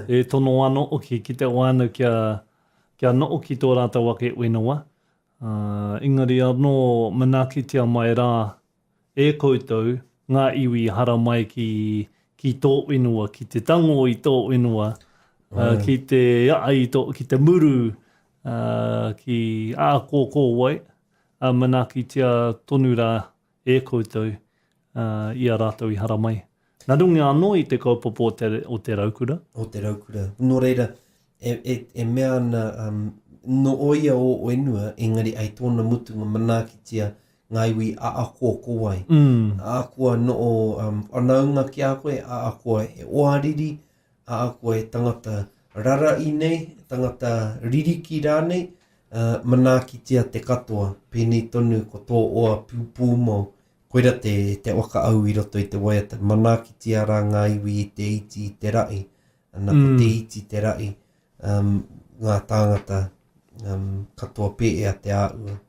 E tono ano oki ki te wānau kia no o ki tō rātou wake wenua. Engari anō manakitia mai rā e koutou ngā iwi hara mai ki tō wenua, ki te tango i tō wenua, ki te ai ki te muru, ki ākōkō wai, manakitia tonu rā e koutou i a rātou i hara mai. Nā runga anō i te kaupapa o te raukura. O te raukura. Nō reira, e mea ana no oia o wenua, engari ai tōna mutunga manakitia ngā iwi a koa kowai. A koa no o anaunga ki a koe, a koa e oariri, a koa e tangata rara i nei, tangata ririki rā nei, manakitia te katoa, pēnei tonu ko tō oa pūpūmau. Koira te wakaau i roto i te waiata, manakitia rā ngā iwi i te iti i te rai, ana ko te iti te rai, ngā tāngata katoa pēea te āua.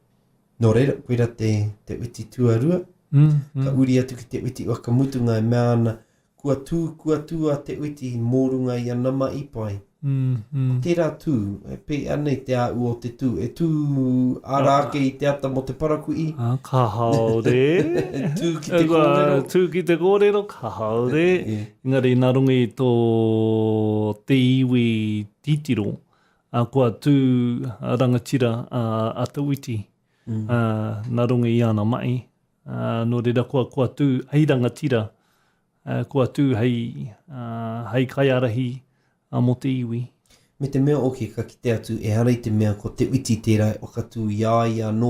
Nō reira, koira te uti Tuarua, ka uri atu ki te uti wakamutunga e mea ana, kua tū a te uti mōrunga i ana mai pai. Tērā tū, pē anei te āua o te tū, e tū ārāke i te ata mo te parakui. Ka haore. Tū ki te kōrero. Tū ki te kōrero, ka haore. Engari, nā rungi tō te iwi titiro, kua tū rangatira a te uti. Nā rungi i ana mai. Nō reira kua tū hei rangatira, kua tū hei kaiarahi mo te iwi. Me te mea oki ka kite atu e harei te mea ko te uti tērā o katū ia nō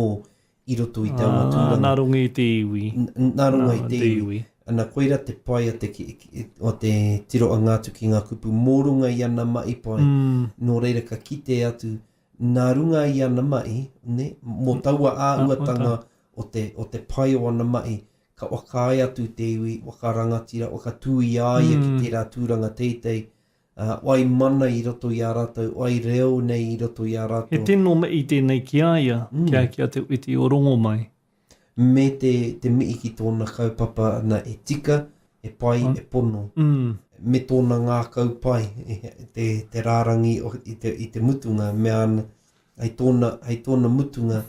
i roto i te amatūranga. Nā runga i te iwi. Nā runga i te iwi. Ana koira te pai o te tiro a ngātu ki ngā kupu mōrunga i ana mai pai. Nō reira ka kite atu nā runga i ana mai, ne? Mō taua āuatanga o te pai o ana mai, ka wakai atu te iwi, wakarangatira, wakatū i aia ki tērā tūranga teitei, wai mana i roto i a rātou, wai reo nei i roto i a rātou. He tino me i tēnei ki aia, kia te uti o rongo mai. Me te mii ki tōna kaupapa na e tika, e pai, e pono. Me tōna ngā kaupai, te rārangi i te mutunga, mea ana, ai tōna mutunga,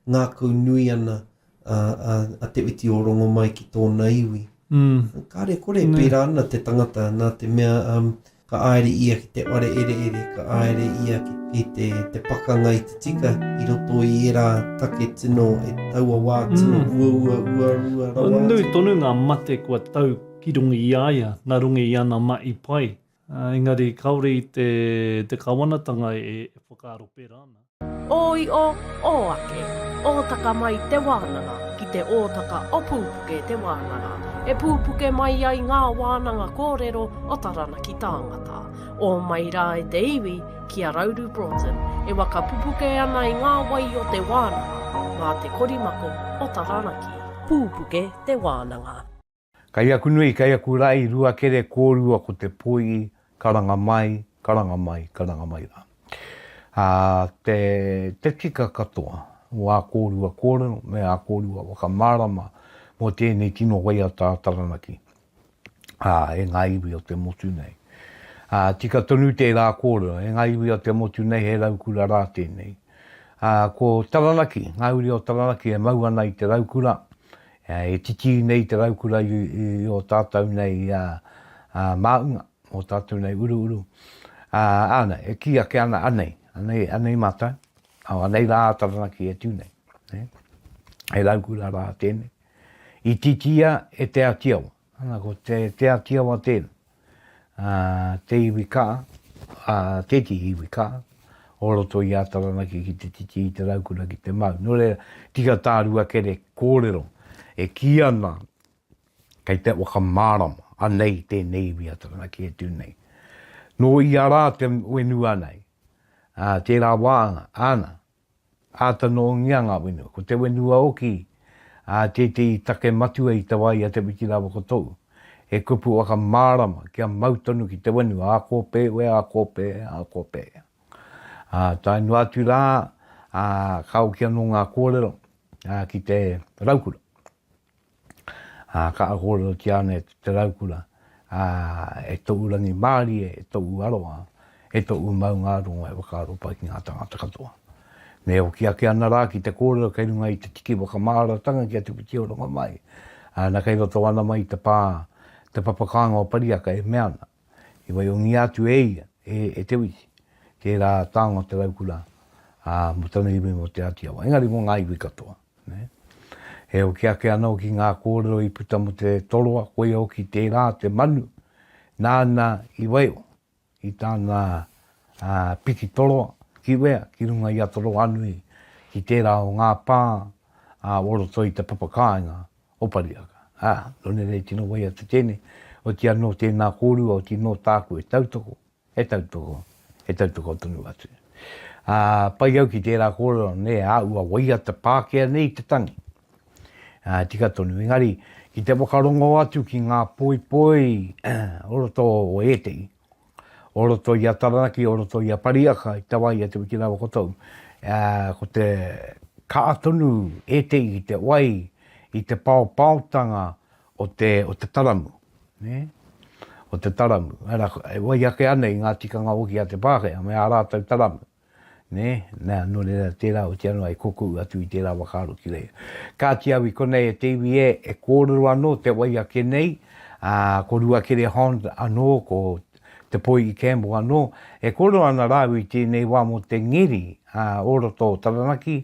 ngā kau nui ana a te uti o rongo mai ki tōna iwi. Kāre kore pērā ana te tangata, nā te mea ka aere ia ki te ware ere, ka aere ia ki te pakanga i te tika, i roto i era take tino, e taua wā tino, ua, rawa. Nui tonu ngā mate kua tau ki rungi i aia, nā rungi i ana mai pai. Engari, kaore i te kawanatanga e whakaaro pērā ana. Oi o ake, o taka mai te wānanga. ki te ōtaka o Pupuke Te Wānanga. E pupuke mai ai ngā wānanga kōrero o Taranaki tāngata. O mai rā e te iwi ki a Rauru Broughton, e waka pupuke ana i ngā wai o te wānanga, ngā te korimako o Taranaki. Pupuke Te Wānanga. Kai aku nui, kai aku rai, ruakere kōrua ko te poihi, karanga mai rā. Te tika katoa, wā kōrua kōrero, me a kōrua whakamārama, mō tēnei tino waiata Taranaki. E ngā iwi o te motu nei. Tika tonu te rā kōrero, e ngā iwi o te motu nei he raukura rā tēnei. Ko Taranaki, ngā uri o Taranaki e maua nei te raukura, e titi nei te raukura i o tātau nei māunga, o tātau nei uru. Ānei, e kia ke ana ānei mātai, ānei rā Taranaki e tūnei. E raukura rā tēnei. I titia e te atiawa. Ana ko te atiawa tēnei. Te iwi kā, te iwi kā. Oroto i a Taranaki ki te titi i te raukura ki te mau. No re tika tā ruakere kōrero. E ki ana kei te whakamārama. Anei tēnei iwi a Taranaki e tūnei. No i a rā te wenua nei. Te rā wāhanga, ana. Āta no ngianga wenua. Ko te wenua oki. Te take matua i te wai a te wiki rā wakotou. E kupu waka mārama kia mautonu ki te wenua. A kōpē, a kōpē. Tā inu atu rā, kau kia no ngā kōrero ki te raukura. Ka a kōrerotia ne te raukura. E tohu rangi Māori, e tohu aroa. E tohu maunga aroa e wakaropa ki ngā tangata katoa. Me o kia ke ana rā ki te kōrero kei runga i te tiki wakamāratanga ki a te piti o ronga mai. Na kei roto ana mai te papakanga o pariaka e meana. I wai o ngi atu e te wiki. Te rā tānga te raukura. Mo tana iwi mo te atiawa. Engari mo ngā iwi katoa. E o kia ke ana o ki ngā kōrero i puta mo te toroa. Koe o ki te rā te manu. Nāna i waio. I tāna piki toroa. Ki wea, ki runga i atoro anui, ki tērā o ngā pā, oroto i te papakāinga o pariaka. Lone rei tino wai a te tēnei, o tia no tēnā kōrua, o tino tāku e tautoko tonu atu. Pai au ki tērā kōrua, ne ua wai a te pākea nei te tangi. Tika tonu, engari, ki te wakarongo atu ki ngā poi, oroto o etei. Oroto i a Taranaki, oroto i a pariaka, i tawai a te wiki rā wakotou. Ko te kaatonu e te i te wai, i te pāutanga o te taramu. O te taramu. E wai ake ana i ngā tikanga oki a te pākea, me a rātau taramu. No reira tērā o te anua e koku atu i tērā wakaro ki reia. Ka tia wi konei e te iwi e kōrero anō, te wai ake nei, ko Ruakere Hond anō, ko Te Poihi Campbell anō, e kōrero ana rāu i tēnei wā mo te ngeri, oroto Taranaki,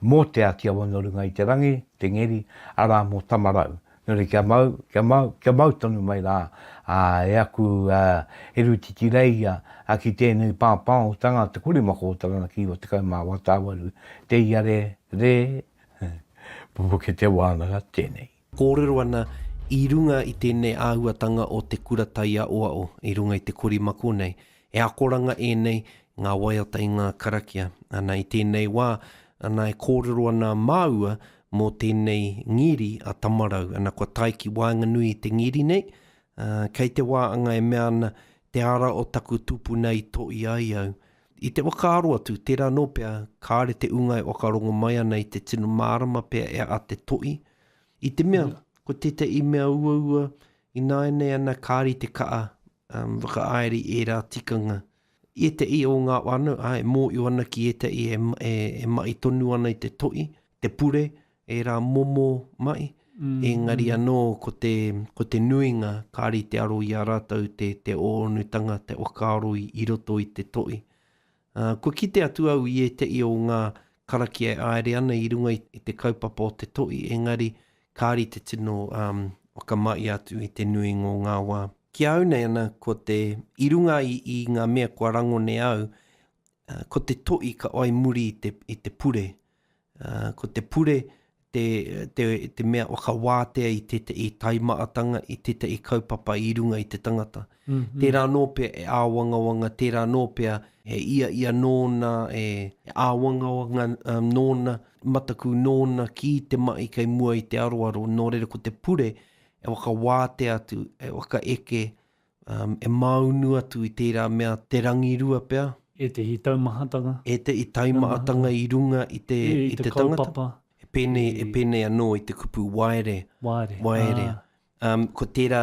mō te atia wanarunga i te rangi, te ngeri, ara mō tamarau. Nore kia mau tonu mai rā, e aku e rutiti reia, ki tēnei pāpāutanga, te kurimako o Taranaki, o te kaumā watawaru, te iare, Pupuke Te Wānanga, tēnei. Kōrero ana, i runga i tēnei āhuatanga o te kuratai a oao, i runga i te korimako nei. E akoranga nei ngā waiata i ngā karakia. Ana i tēnei wā, ana e kōrero ana māua mō tēnei ngiri a tamarau. Ana kua taiki wānga nui i te ngiri nei. Kei te wāanga e mea ana te ara o taku tūpuna i toi ai au. I te wakaaro atu, tērā nō pēr, kāre te unga e wakarongo mai ana i te tino mārama pēr e a te toi. I te mea, ko te i mea ua, i nāene ana kāri te kaa, whakaaeri e rā tikanga. I te i o ngā wānu, e mō i ana ki e te i e mai tonu ana i te toi, te pure, e rā momo mai. Engari anō, ko te nuinga, kāri te aro i a rātau, te oonutanga, te wakaaro i roto i te toi. Ko ki te atu au i e te i o ngā karakia e aere ana i runga i te kaupapa o te toi, engari, kāri te tino wakamai atu i te nui ngō ngā wā. Ki au nei ana, ko te irunga i ngā mea kua rango ne au, ko te toi ka oi muri i te pure. Ko te pure, te mea wakawātea i taimaatanga, i i kaupapa i runga i te tangata. Tērā nōpea e āwangawanga, tērā nōpea e ia nōna, e āwangawanga nōna, mataku nōna ki te mai kei mua i te aroaro, nō reira ko te pure e wakawātea atu, e waka eke, e maunu atu i tērā mea te rangirua pea. E te i taumahatanga. E te i taimaatanga i runga i te tangata. Kaupapa. E pēnei anō i te kupu waere. Waere. Ko tērā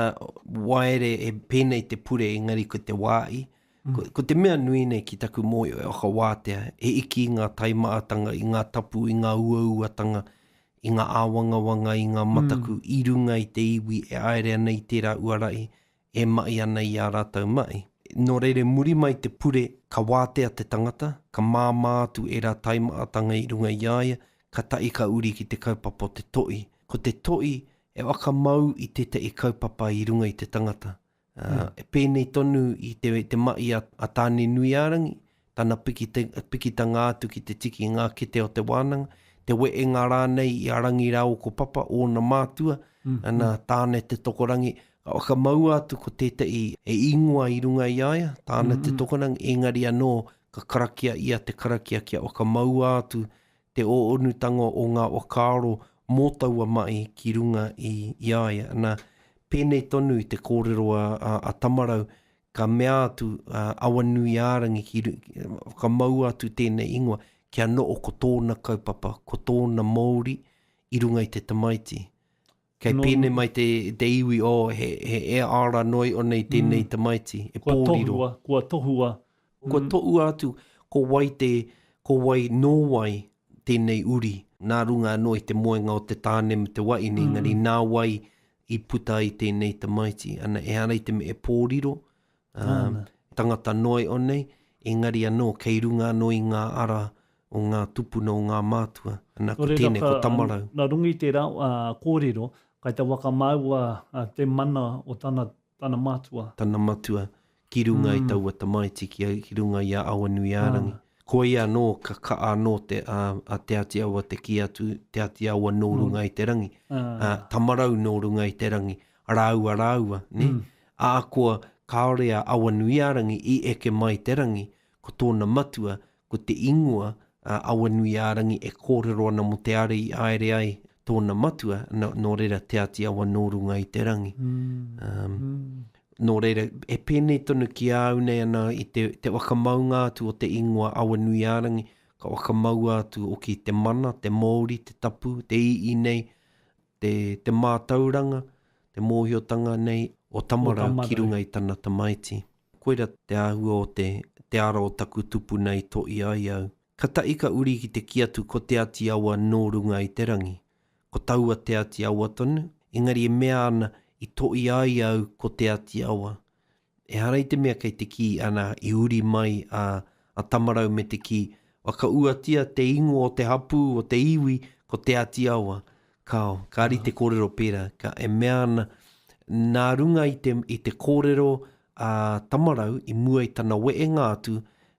waere e pēnei te pure engari ko te wāi. Ko te mea nui nei ki taku moio e oka wātea. E iki i ngā taimaatanga, i ngā tapu, i ngā uauatanga, i ngā āwangawanga, i ngā mataku, i runga i te iwi, e aere ana i tērā uarai, e mai ana i a rātau mai. Nō reire muri mai te pure, ka wātea te tangata, ka māmātu e rā taimaatanga i runga i aia, ka tai ka uri ki te kaupapa te toi. Ko te toi e waka mau i i kaupapa i runga i te tangata. E pēnei tonu i te mai a tāne nui ārangi, tāna pikitanga atu ki te tiki ngā kete o te wānanga, te we ngā rānei i arangi rāu ko papa o na mātua, ana tāne te tokorangi, waka mau atu ko e ingoa i runga i aia, tāna te tokorangi, engari anō ka karakia ia te karakia kia waka mau atu, te oonutanga o ngā wakaaro mōtaua mai ki runga i aia. Ana pēnei tonu i te kōrero a tamarau, ka mea atu awa nui ārangi ka mau atu tēnei ingoa, kia no o ko tōna kaupapa, ko tōna Māori i runga i te tamaiti. Kei pēnei mai te iwi he ara noi o nei tēnei tamaiti, e pōriro. Kua tohua. Kua tohua atu, ko wai nō wai, tēnei uri, nā runga anō i te moenga o te tāne me te wai ni, ngari nā wai i puta i tēnei te maiti. Ana e hana i te me e pōriro, tangata noi o nei, engari anō, kei runga anō i ngā ara o ngā tūpuna o ngā mātua. Ana ko tēnei, ko tamarau. Nā rungi te rau kōrero, kai te waka maua te mana o tana mātua. Tana mātua, ki runga i taua te maiti, ki runga i a awa nui ārangi. Ko ia nō ka kaa nō te ati awa te ki atu, te ati awa nō runga i te rangi. Tamarau nō runga i te rangi, rāua, ne? A koa kaorea awa nui ārangi i eke mai te rangi, ko tōna matua, ko te ingoa awa nui ārangi e kōrero ana mo te are i aere ai tōna matua, nō reira te ati awa nō runga i te rangi. Nō reira, e pēnei tonu ki au nei ana i te wakamaunga atu o te ingoa awa nui ārangi, ka wakamaua atu o ki te mana, te Māori, te tapu, te ii nei, te mātauranga, te mōhiotanga nei, o tamarau ki runga i tana tamaiti. Koira te ahua o te ara o taku tūpuna i toi ai au. Ka tai ka uri ki te ki atu ko te ati awa nō runga i te rangi. Ko taua te ati awa tonu, engari e mea ana i toi ai au ko te ati awa. E harai te mea kei te ki ana i uri mai a tamarau me te ki. Waka uatia te ingo o te hapu o te iwi ko te ati awa. Kāri te kōrero pera. Ka e mea ana nā runga i te kōrero a tamarau i mua i tana weenga atu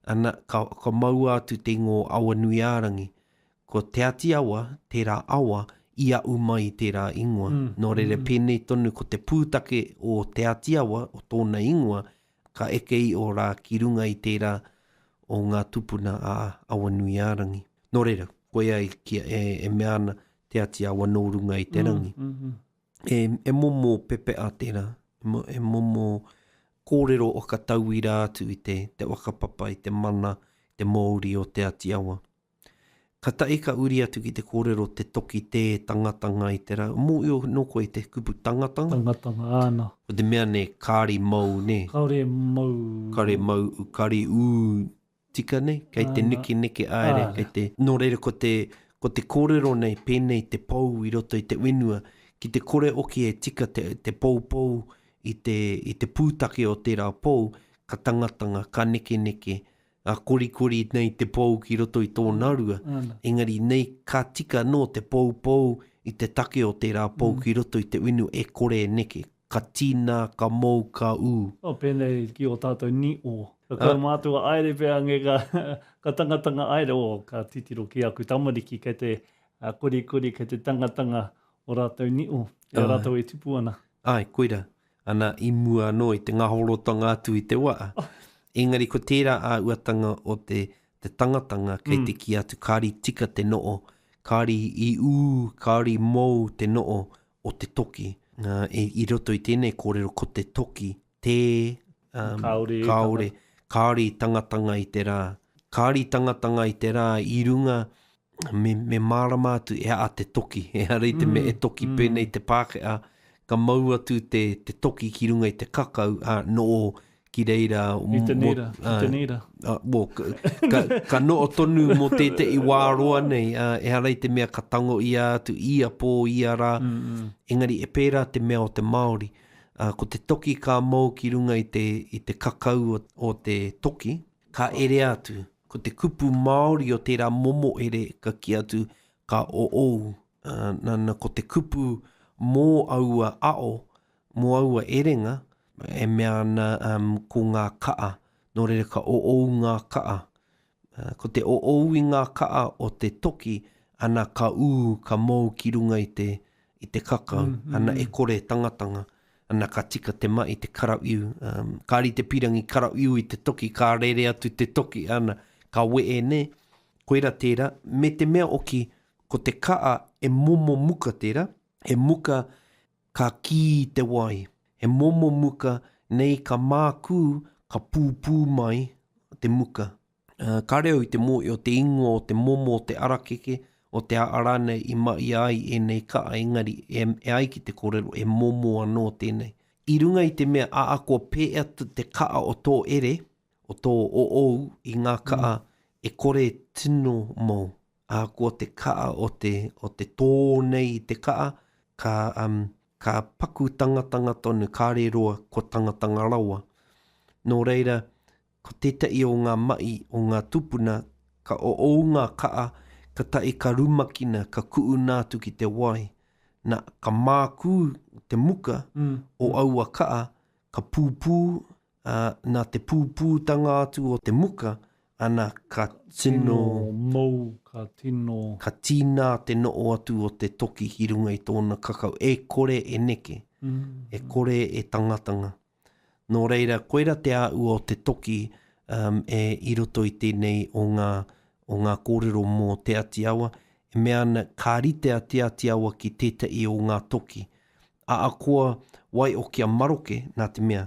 ana ka mau atu te ingo awa nui ārangi. Ko te ati awa, tērā awa, ia umai tērā ingoa. Nō reire pēnei tonu ko te pūtake o te ati awa, o tōna ingoa, ka eke i o rā ki runga i tērā o ngā tūpuna a awa nui ārangi. Nō reira, koe ai e mea ana te ati awa nō runga i te rangi. E momo pepe a tērā, e momo kōrero o ka tau i rā atu i te whakapapa, i te mana, te Māori o te ati awa. Ka tai ka uri atu ki te kōrero te toki te tangatanga i te rā. Mō io no koe te kupu tangatanga? Tangatanga, āna. O te mea ne kāri mau, ne? Kāre mau. Kāre mau, kāri ū tika, ne? Kei te neke aere, kei te... Nō reira ko te kōrero nei pēnei te pou i roto i te wenua, ki te kore oki e tika te pou i te pūtake o tērā pou, ka tangatanga, ka neke, a kori nei te pou ki roto i tōna rua. Engari nei ka tika no te pou i te take o tērā pou ki roto i te winu e kore neke. Ka tīna, ka mou, ka ū. O pēnei ki o tātou ni o. Ka mātua aere pēa nge ka tangatanga aere o ka titiro ki aku tamariki kei te kore kei te tangatanga o rātou ni'o, e rātou e tupu ana. Ai, koira. Ana i mua no i te ngahorotanga atu i te wā. Engari ko tērā a uatanga o te tangatanga kei te ki atu kāri tika te noo, kāri I kāri mou te noo o te toki. I roto I tēnei kōrero ko te toki, kaore, kāri tangatanga I te rā. Kāri tangatanga I te rā, I runga me marama atu e a te toki. E harei te me e toki pēnei te Pākehā, ka mau atu te toki ki runga I te kakau, noo ki reira. I te nera. Ka noo tonu mo te I wāroa nei, e harei te mea ka tango ia atu, ia pō, ia rā. Engari e pērā te mea o te Māori. Ko te toki ka mau ki runga I te kakau o te toki, ka ere atu. Ko te kupu Māori o tērā momo ere ka ki atu ka o. Nana ko te kupu mō aua ao, mō aua erenga, e mea ana ko ngā kaa, nō reira ka o ngā kaa. Ko te o I ngā kaa o te toki, ana ka ka mau ki runga I te kakau, ana e kore tangatanga, ana ka tika te mai I te karauiu. Kāri te pirangi karauiu I te toki, kā rere atu te toki, ana ka wee ne, koera tērā, me te mea oki, ko te kaa e momo muka tērā, he muka ka ki te wai. He momo muka nei ka māku ka pūpū mai te muka. Ka reo I te mōi o te ingo o te momo o te arakeke o te arane I mai ai e nei kaa engari e ai ki te kōrero e momo anō tēnei. I runga I te mea aako pē atu te kaa o tō ere, o tō o I ngā kaa e kore tino mō. Aako te kaa o te tō nei te kaa ka paku tangatanga tonu kāreroa ko tangatanga raua. Nō reira, ko tētai o ngā mai o ngā tūpuna, ka o ngā kaa, ka tai ka rumakina, ka kuu nātu ki te wai. Na ka māku te muka o aua kaa, ka pūpū, nā te pūpūtanga atu o te muka, ana ka tino mou, ka tino. Ka tīnā te noo atu o te toki hi runga I tōna kakau. E kore e neke, e kore e tangatanga. Nō reira, koera te au o te toki I roto I tēnei o ngā kōrero mō te atiawa, e mea ana ka rite a te atiawa ki tētai o ngā toki. A koa wai o kia maroke, nā te mea,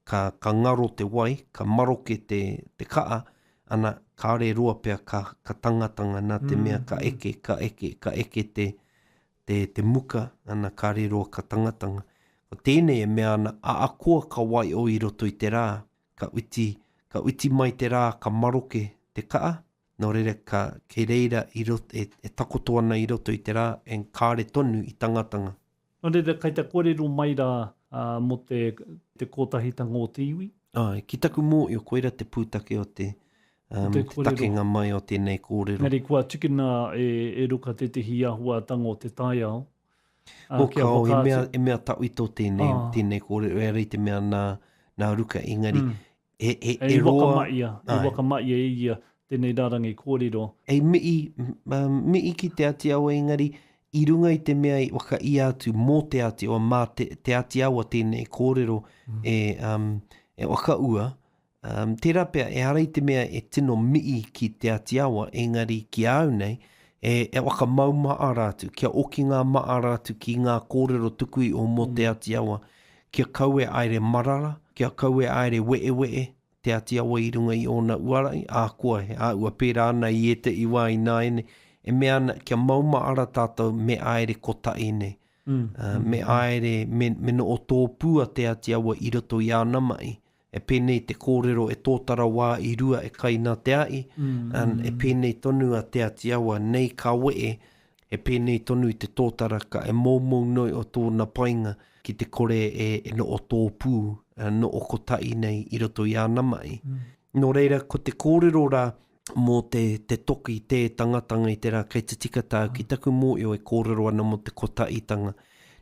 ka ngaro te wai, ka maroke te kaa, ana ka re roa pia ka tangatanga nā te mea ka eke te muka, ana ka re roa ka tangatanga. O tēnei e mea ana a koa ka wai o I roto I te rā, ka uti mai te rā ka maroke te kaa, nō reira kei reira e takoto ana I roto I te rā, en kāre tonu I tangatanga. Nō reira, kai te kōrero mai rā mo te kōtahitanga o te iwi? Ki taku mō I o koera te pūtake o te takenga mai o tēnei kōrero. Neri, kua tukina e ruka te hiahua tanga o te taiao. Kao, e mea tauito tēnei kōrero, e rei te mea nā ruka engari. E wakamaia e ia tēnei rārangi kōrero. E mii ki te atiawa engari, I runga I te mea I waka I atu mō te atiawa, mā te atiawa tēnei kōrero e waka ua. Tērā pia e harei te mea e tino mii ki te atiawa, engari ki au nei, e waka mau maa rātu, kia oki ngā maa rātu ki ngā kōrero tukui o mō te atiawa, kia kaue aere marara, kia kaue aere wee, te atiawa I runga I ona uarai, koa he ua pērā ana I te iwa I nā ene, e mea ana kia mau maa ara tātou me aere kotai nei, me aere, me no o tō pua te atiawa I roto I ana mai, e pēnei te kōrero e tōtara wā I rua e kai nā te ai, e pēnei tonu a te atiawa nei ka wee, e pēnei tonu I te tōtara ka e mōmou noi o tōna painga ki te kore e no o tō pū, no o kotai nei I roto I ana mai. Nō reira, ko te kōrero rā mō te toki, te tangatanga I te rā, kei te tikatau ki taku mō e kōrero ana mō te kotaitanga,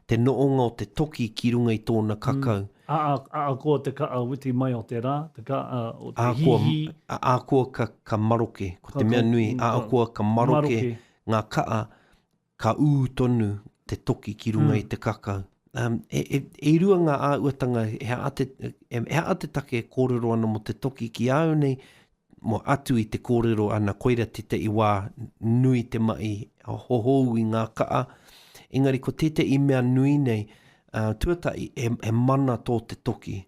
te noonga o te toki ki runga I tōna kakau. Koa te ka witi mai o te rā, te ka o te hihi. Koa ka maroke, ko te mea nui, koa ka maroke ngā kaa, ka ū tonu te toki ki runga i te kakau. E rua ngā āuatanga, he ate take kōrero ana mo te toki ki au nei, mo atu i te kōrero ana koira te i wā nui te mai, hohou i ngā kaa. Engari ko i mea nui nei, tuatahi e mana tō te toki.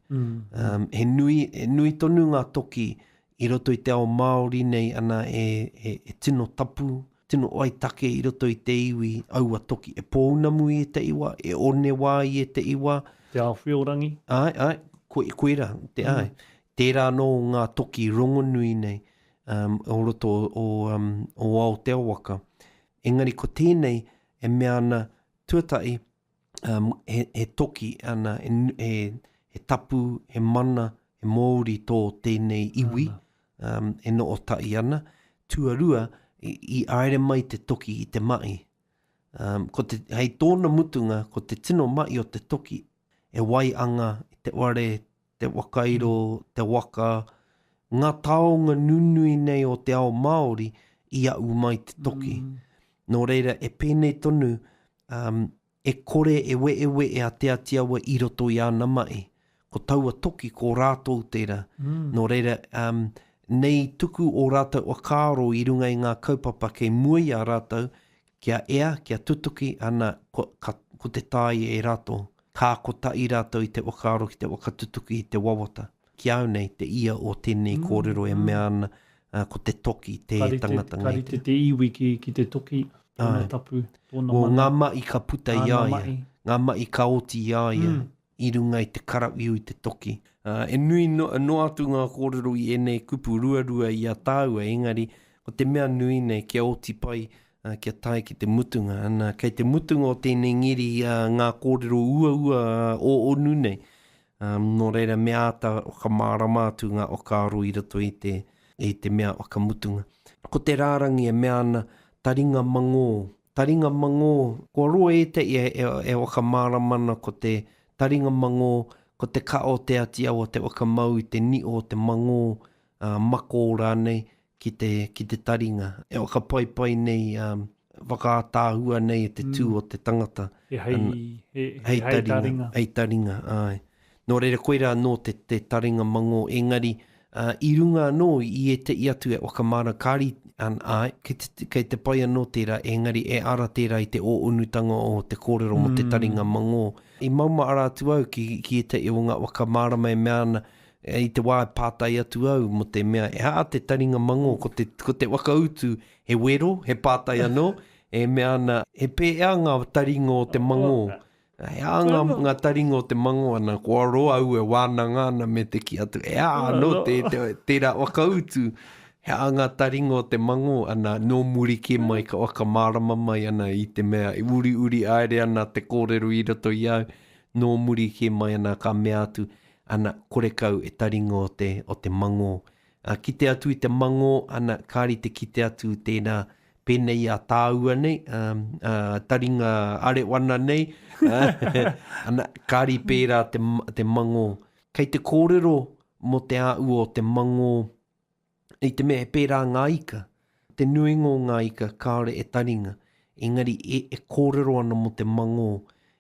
He nui tonu ngā toki i roto i te ao Māori nei ana e tino tapu, tino oaitake i roto i te iwi aua toki. E pōunamu i te iwa, e one wā i te iwa. Te awhiorangi. Ai, koira, te ai. Tērā no ngā toki rongonui nei o roto o Aotearoa. Engari ko tēnei e mea ana tuatahi he toki ana, he tapu, he mana, he Māori tō tēnei iwi, e no o tai ana. Tuarua, i aere mai te toki i te mai. Hei tōna mutunga, ko te tino mai o te toki, e waianga, te ware, te wakairo, te waka, ngā taonga nunui nei o te ao Māori i au mai te toki. Nō reira, e pēnei tonu, e kore e we e a te atiawa i roto i ana mai. Ko taua toki ko rātou tērā. Nō reira, nei tuku o rātou o kāro i runga i ngā kaupapa kei mui a rātou, kia ea, kia tutuki ana ko te tai e rātou. Kā ko tai rātou i te wakāro ki te wakatutuki i te wawata. Kia au nei te ia o tēnei kōrero e mea ana ko te toki, te tangata ngai. Kari te iwi ki te toki, tōna tapu, tōna mana. Ngā mai ka puta i aia, ngā mai ka oti i aia, i runga i te karauiu i te toki. E nui no atu ngā kōrero i enei kupu ruarua i a tāua, engari, ko te mea nui nei kia oti pai, kia tai ki te mutunga. Ana, kei te mutunga o tēnei ngiri ngā kōrero ua o onu nei. Nō reira mea ata o ka mārama atu ngā o kāro i rato i te mea o ka mutunga. Ko te rārangi e mea ana taringa mangō. Taringa mangō, ko roa e te e o ka māramana ko te taringa mangō, ko te ka o te atiawa te wakamau i te ni o te mangō mako rānei ki te taringa. E o ka pai nei whakātāhua nei e te tū o te tangata. Hei taringa. Hei taringa, ai. Nō reira koira no te taringa mangō, engari i runga no i e te iatu e wakamara kāri ai, kei te pai anō tērā, engari e ara tērā i te o unutanga o te kōrero mo te taringa mangō. I mauma ara atu au ki e te iwanga wakamarama e mea ana i te wā pātai atu au mo te mea. E haa te taringa mangō, ko te wakautu he wero, he pātai anō, e mea ana, he pēea ngā taringa o te mangō. E anga ngā taringa o te mangō ana, kua roa au e wānanga ana me te ki atu. E anō tērā wakautu, he anga taringa o te mangō ana, no muri ke mai ka wakamarama mai ana i te mea. I uri aere ana te kōrero i rato i au, no muri ke mai ana ka mea atu, ana kore kau e taringa o te mangō. Ki te atu i te mangō, ana kāri te ki te atu tēnā, pēnei a tāua nei, taringa arewana nei, ana kāri pērā te mangō. Kei te kōrero mo te au o te mangō, i te mea e pērā ngā ika, te nuingo ngā ika kāre e taringa, engari e kōrero ana mo te mangō,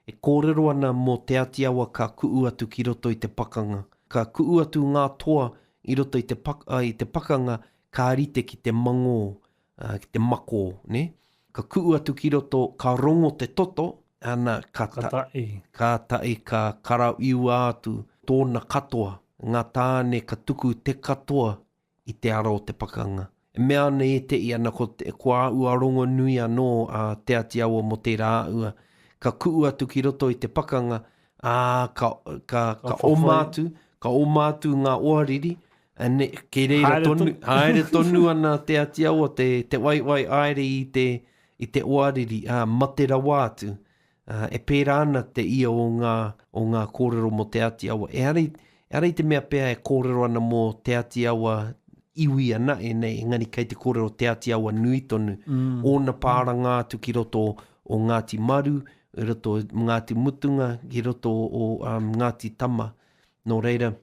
e kōrero ana mo te atiawa ka kuu atu ki roto i te pakanga, ka kuu atu ngā toa i roto i te pakanga, ka rite ki te mangō, ki te mako, ne? Ka kuu atu ki roto, ka rongo te toto, ana ka tae, ka karau iua atu, tōna katoa, ngā tāne ka tuku te katoa i te aro o te pakanga. E mea ana e te i ana ko ua rongo nui anō te atiawa mo te rāua, ka kuu atu ki roto i te pakanga, ka omātu ngā oariri, ke reira aere tonu ana te atiawa, te wai aere i te oariri, mate rawa atu. E pērā ana te ia o ngā kōrero mo te atiawa. E arei te mea pēa e kōrero ana mo te atiawa iwi ana nei, engari kei te kōrero te atiawa nui tonu. Ona pāranga atu ki roto o Ngāti Maru, i roto o Ngāti Mutunga, ki roto o Ngāti Tama. Nō reira,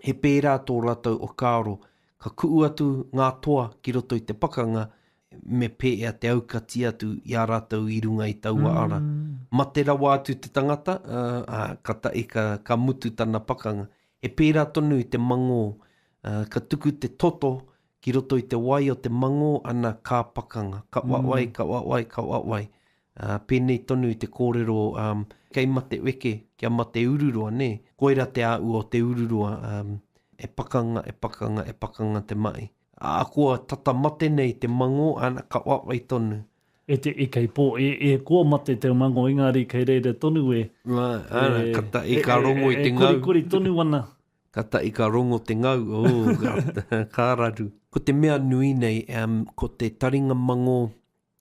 he pērā tō rātou o kāro, ka kuu atu ngā toa ki roto i te pakanga, me pēea te aukati atu i a rātou i runga i taua ara. Ma te rawa atu te tangata, ka tai ka mutu tana pakanga. E pērā tonu i te mango, ka tuku te toto ki roto i te wai o te mango ana ka pakanga. Ka wawai, ka wawai, ka wawai. Pēnei tonu i te kōrero, kei mate weke, kia mate ururua, ne? Koira te au o te ururua, e pakanga te mai. Kua tata mate nei te mango ana ka wawai tonu. E kei pō, kua mate te mango engari kei reira tonu Kata i ka rongo i te ngau. Kori tonu wana. Kata i ka rongo te ngau, kāraru. Ko te mea nui nei, ko te taringa mango,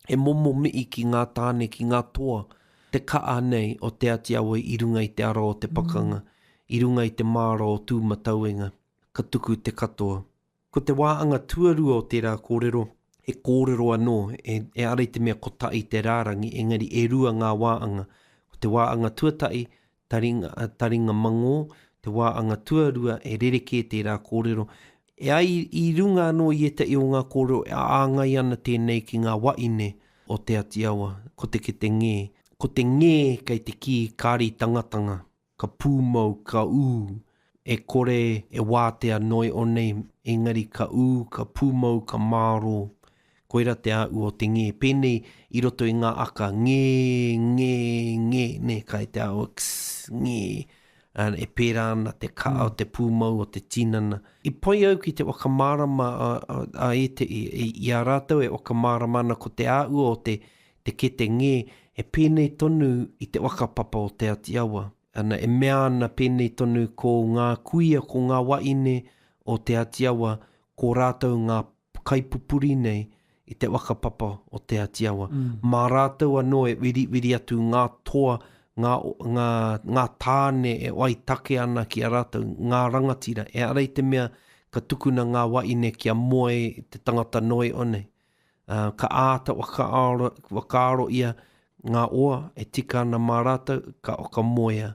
e momo mii ki ngā tāne, ki ngā toa, te kaa nei o te atiawa i runga i te aro o te pakanga, i runga i te māro o tūmatauenga, ka tuku te katoa. Ko te wāhanga tuarua o tērā kōrero, e kōrero anō, e arei te mea kotai te rārangi, engari e rua ngā wāhanga. Ko te wāhanga tuatahi, taringa mango, te wāhanga tuarua, e rereke tērā kōrero. E ai i runga anō i eta i o ngā kōrero, e āngai ana tēnei ki ngā waine o te atiawa, ko te ke te ngē. Ko te ngē kei te ki kāri tangatanga, ka pūmau, ka ū, e kore e wātea noi o nei, engari ka ū, ka pūmau, ka māro, koira te au o te ngē. Pēnei i roto i ngā aka, ngē, ne, kai te au, ngē, e pērā ana te kaa o te pūmau o te tinana. I pai au ki te wakamārama a i a rātou e wakamārama ana ko te au o te ke te ngē, e pēnei tonu i te whakapapa o te atiawa. Ana e mea ana pēnei tonu ko ngā kuia, ko ngā waine o te atiawa, ko rātou ngā kaipupuri nei i te whakapapa o te atiawa. Mā rātou anō e wiri atu ngā toa, ngā tāne e wai take ana ki a rātou, ngā rangatira. E arei te mea ka tukuna ngā waine kia moe te tangata noi o nei. Ka āta wakaaro ia ngā oa e tika ana mā rātou, ka oka moea,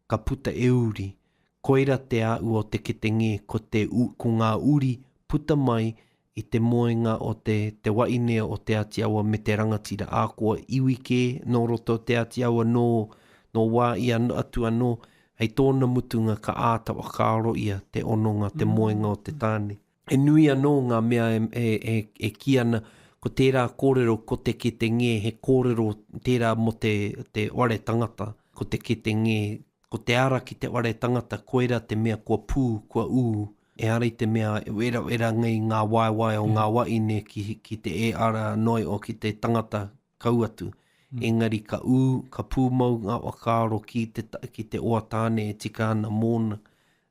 ka puta e uri. Koira te au o te kete ngē, ko ngā uri puta mai i te moenga o te waine o te atiawa me te rangatira. Kua iwike no roto te atiawa no wā ia atu anō, hei tōna mutunga ka āta wakaaro ia te ononga, te moenga o te tāne. E nui anō ngā mea e ki ana, ko tērā kōrero, ko te ke te ngē, he kōrero tērā mo te ware tangata, ko te ke te ngē, ko te ara ki te ware tangata, koera te mea kua pū, kua ū, e arei te mea wera ngai ngā waiwai o ngā waine ki te e ara noi o ki te tangata kauatu. Engari ka ū, ka pūmau ngā wakaaro ki te oa tāne e tika ana mōna.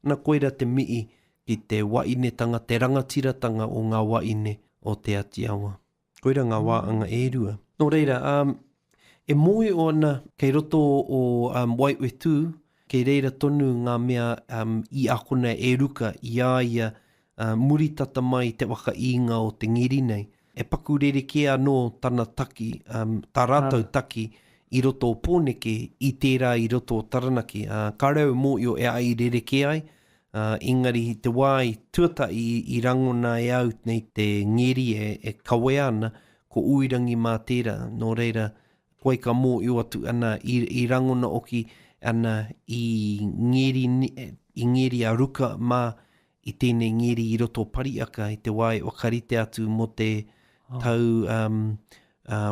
Nā koera te mii ki te waine tanga, te rangatiratanga o ngā waine o te atiawa. Koira ngā wāanga e rua. Nō reira, e moe o ana kei roto o Waiwetu, kei reira tonu ngā mea i akona e ruka i ia muritata mai te waka inga o te ngiri nei. E paku rereke anō tana taki, tā rātou taki i roto o Pōneke, i tērā i roto o Taranaki. Ka rau mōio e ai rereke ai, engari te wai Tuatahi i rangona e au nei te ngeri e kawe ana, ko uirangi mā tērā. Nō reira, koe ka mōio atu ana i rangona oki ana i ngeri a ruka mā i tēnei ngeri i roto pariaka, i te wai wakarite atu mo te tau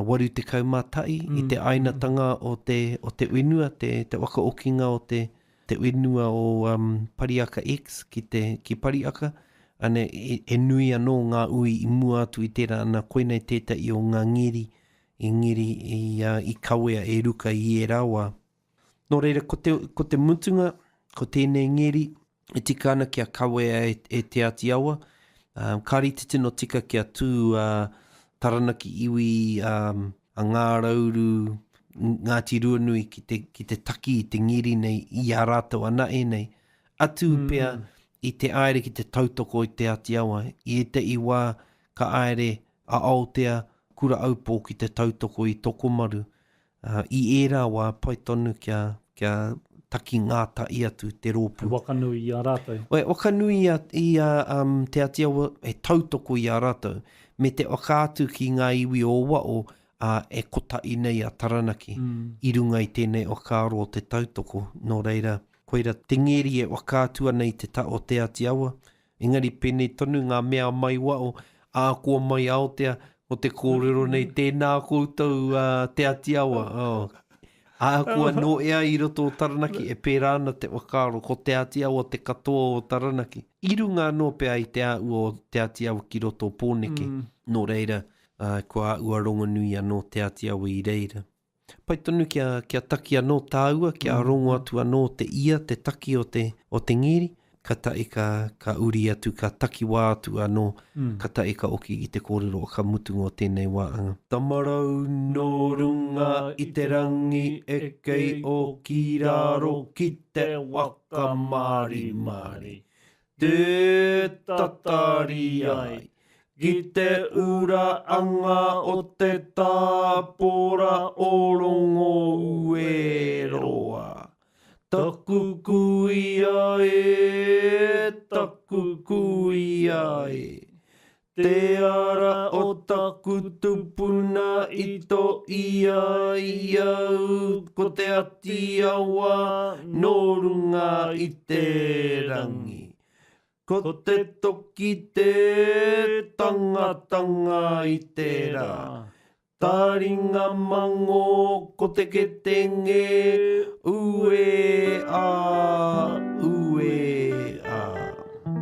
waru te kaumātai, i te ainatanga o te whenua, te wakaokinga o te whenua o Pariaka X ki Pariaka. Ane e nui anō ngā ui i mua atu i tērā ana koinei tētai o ngā ngiri i kawea e ruka i e rāua. Nō reira, ko te mutunga, ko tēnei ngiri, e tika ana kia kawea e te atiawa. Kāri te tino tika kia tū Taranaki iwi a ngā Rauru, Ngāti Ruanui ki te taki i te ngiri nei i a rātou ana e nei. Atu pea i te aere ki te tautoko i te atiawa, i te iwa ka aere a Aotea kura aupō ki te tautoko i Tokomaru. I era wā pai tonu kia taki ngāta i atu te rōpū. Wakanui i a rātou. Wakanui i te atiawa e tautoko i a rātou. Me te whakātu ki ngā iwi o wao e kotai nei a Taranaki. I runga i tēnei whakaro o te tautoko. Nō reira, koira te ngeri e whakātua nei te ta o te atiawa. Engari pēnei tonu ngā mea mai wao ākua mai aotea o te kōrero nei tēnā koutou te atiawa. Ākua no ea i roto o Taranaki e pērāna te whakaro ko te atiawa te katoa o Taranaki. I runga no pēa i te āua o te atiawa ki roto o Pōneke. Nō reira, kua āua rongonui anō te atiawa i reira. Pai tonu kia taki anō tāua, kia rongo atu anō te ia, te taki o te ngeri. Ka tae ka uri atu, ka taki wā atu anō, ka tae ka oki i te kōrero o ka mutunga o tēnei wāhanga. Tamarau no runga i te rangi e kei o ki raro ki te waka mari. Te tatari ai, ki te ura anga o te tāpora o rongo ueroa. Taku kuia e, te ara o taku tūpuna i to ia i au, ko te atiawa no runga i te rangi. Ko te toki te tanga i te rā. Taringa mango, ko te ketenge, ue a.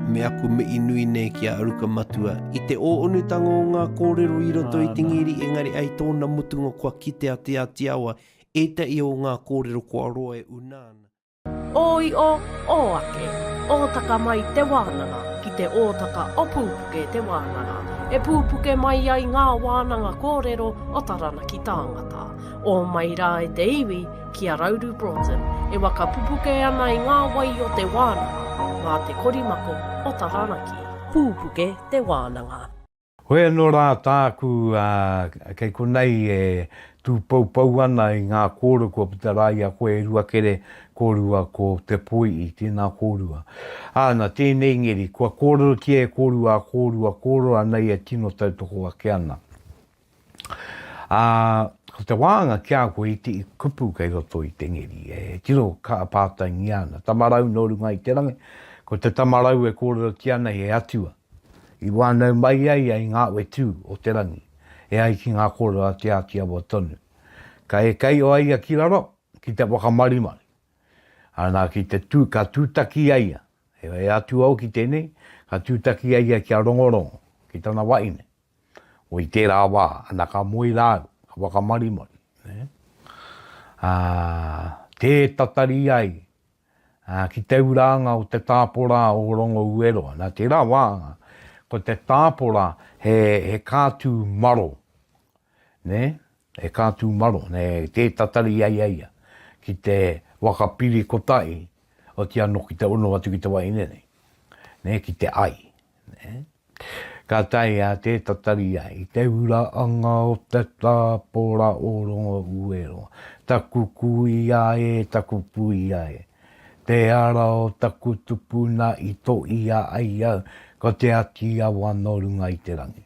Me aku me inui nei kia aruka matua. I te oonutanga o ngā kōrero i roto i te ngiri, engari ai tōna mutunga kua kitea te atiawa, e te i o ngā kōrero kua roa e unana. Oi o ake, ōtaka mai te wānanga, ki te ōtaka o Pupuke Te Wānanga. E pupuke mai ai ngā wānanga kōrero o Taranaki tāngata. O mai rā e te iwi ki a Rauru Broughton, e waka pupuke ana i ngā wai o te wānanga, ngā te korimako o Taranaki. Pupuke Te Wānanga. Hoi anō rā tāku kei konei e tūpaupau ana i ngā kōrero kua pitarai a koe ruakere kōrua ko te Poihi, tēnā kōrua. Āna, tēnei ngeri, kua kōrerotia e kōrua, kōrero anei e tino tautoko ake ana. Ko te wāhanga kia koe i te kupu kei roto i te ngeri, e tino kaupapa ana. Tamarau no runga i te rangi, ko te tamarau e kōrerotia nei e atua. I wānau mai ai ngā ue tū o te rangi, e ai ki ngā kōrero a te atiawa tonu. Ka e kei o ai a ki raro, ki te wakamarimari. Ana ki te ka tūtaki aia, e atu au ki tēnei, ka tūtaki aia ki a rongorongo, ki tana waine. O i tērā wā, ana ka moi rāu, ka wakamarimari. Te tatari ai, ki te uranga o te tāpora o rongo ueroa. Nā tērā wā, ko te tāpora he kātū maro. He kātū maro, te tatari aia, ki te wakapiri kotai, o te ano ki te ono atu ki te waine nei, ki te ai. Ka tai a te tatari ai, te uraanga o te tāpora o rongo ueroa. Taku kui ai, taku pui ai. Te ara o taku tūpuna i to ia ai au, ko te atia wano runga i te rangi.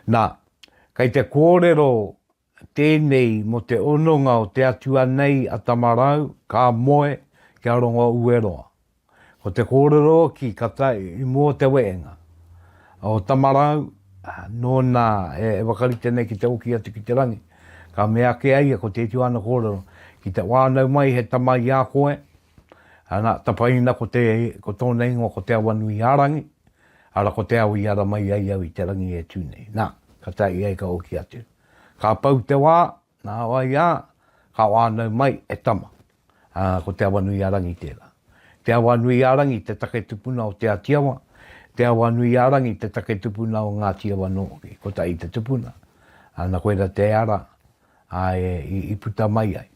Nā, kai te kōrero tēnei mo te ononga o te atua nei a tamarau, ka moe, kia rongo ueroa. Ko te kōrero ki katai i mua te weenga. O tamarau, nōna e wakarite nei ki te oki atu ki te rangi. Ka mea ke aia ko te tuana kōrero, ki te wānau mai he tamai a koe, ana tapaina ko tōna ingoa ko te awanui ārangi, ara ko te awi ara mai ai au i te rangi e tūnei. Nā, ka tai ai ka oki atu. Ka pau te wā, nā wai ā, ka wānau mai e tama, ko te awanui ārangi tērā. Te awanui ārangi te take tupuna o te atiawa, te awanui ārangi te take tupuna o ngā tiawa no, ko tai te tupuna. Ana koera te ara, i puta mai ai,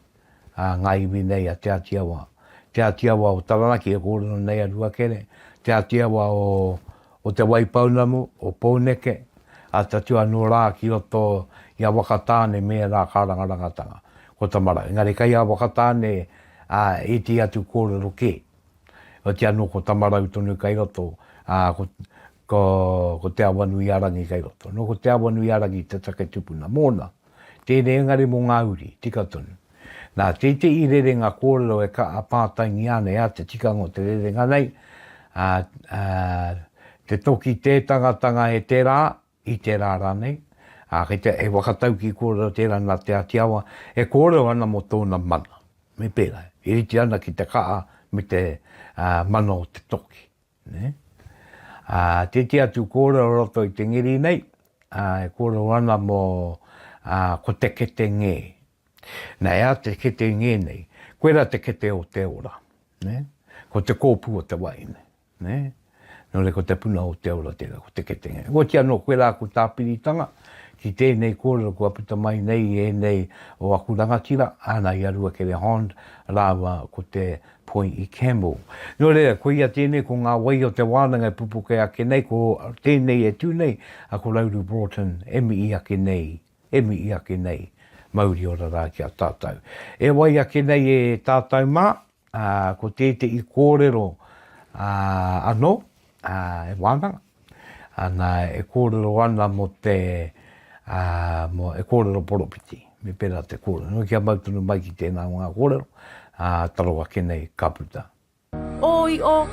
ngā iwi nei a te atiawa. Te atiawa o Taranaki e kōrero nei a Ruakere, te atiawa o te waipaunamu, o Pōneke, a tatua no rā ki roto i a wakatāne mea rā kārangarangatanga, ko Tamara. Engari kai a wakatāne e te atu kōrero ke. O te anō ko tamarau tonu kai roto, ko te awanu i arangi kai roto. No ko te awanu i arangi te take tūpuna. Mōna, tēnei engari mō ngā uri, tika tonu. Nā, te i rerenga kōrero e ka apātaingi ānei a te tikango te rerenga nei, te toki te tangatanga e te rā, i te rārangi. Kei te e wakatau ki kōrero tērā nā te atiawa, e kōrero ana mo tōna mana. Me pēra, e riti ana ki te kaa me te mana o te toki. Ne? Te atu kōrero roto i te ngiri nei, e kōrero ana mo ko te kete ngē. Nā ea te kete ngē nei, koe rā te kete o te ora. Ne? Ko te kōpū o te waine. Ne? Nō re ko te puna o te ora tērā, ko te kete ngē. Ko tia no koe rā ko tāpiritanga, ki tēnei kōrero kua puta mai nei e nei o aku rangatira, ānei Ruakere Hond, rāua ko te Poihi Campbell. Nō rea, ko ia tēnei ko ngā wai o te wānanga pupuke ake nei, ko tēnei e tūnei, a ko Rauru Broughton, emi ake nei, mauri o rā ki a tātau. E wai ake nei e tātau mā, ko tētei kōrero anō, e wānanga, ana e kōrero ana mo te mo e kōrero poropiti, me pera te kōrero. No kia mautunu mai ki tēnā ngā kōrero, taro ake nei ka puta. Oi o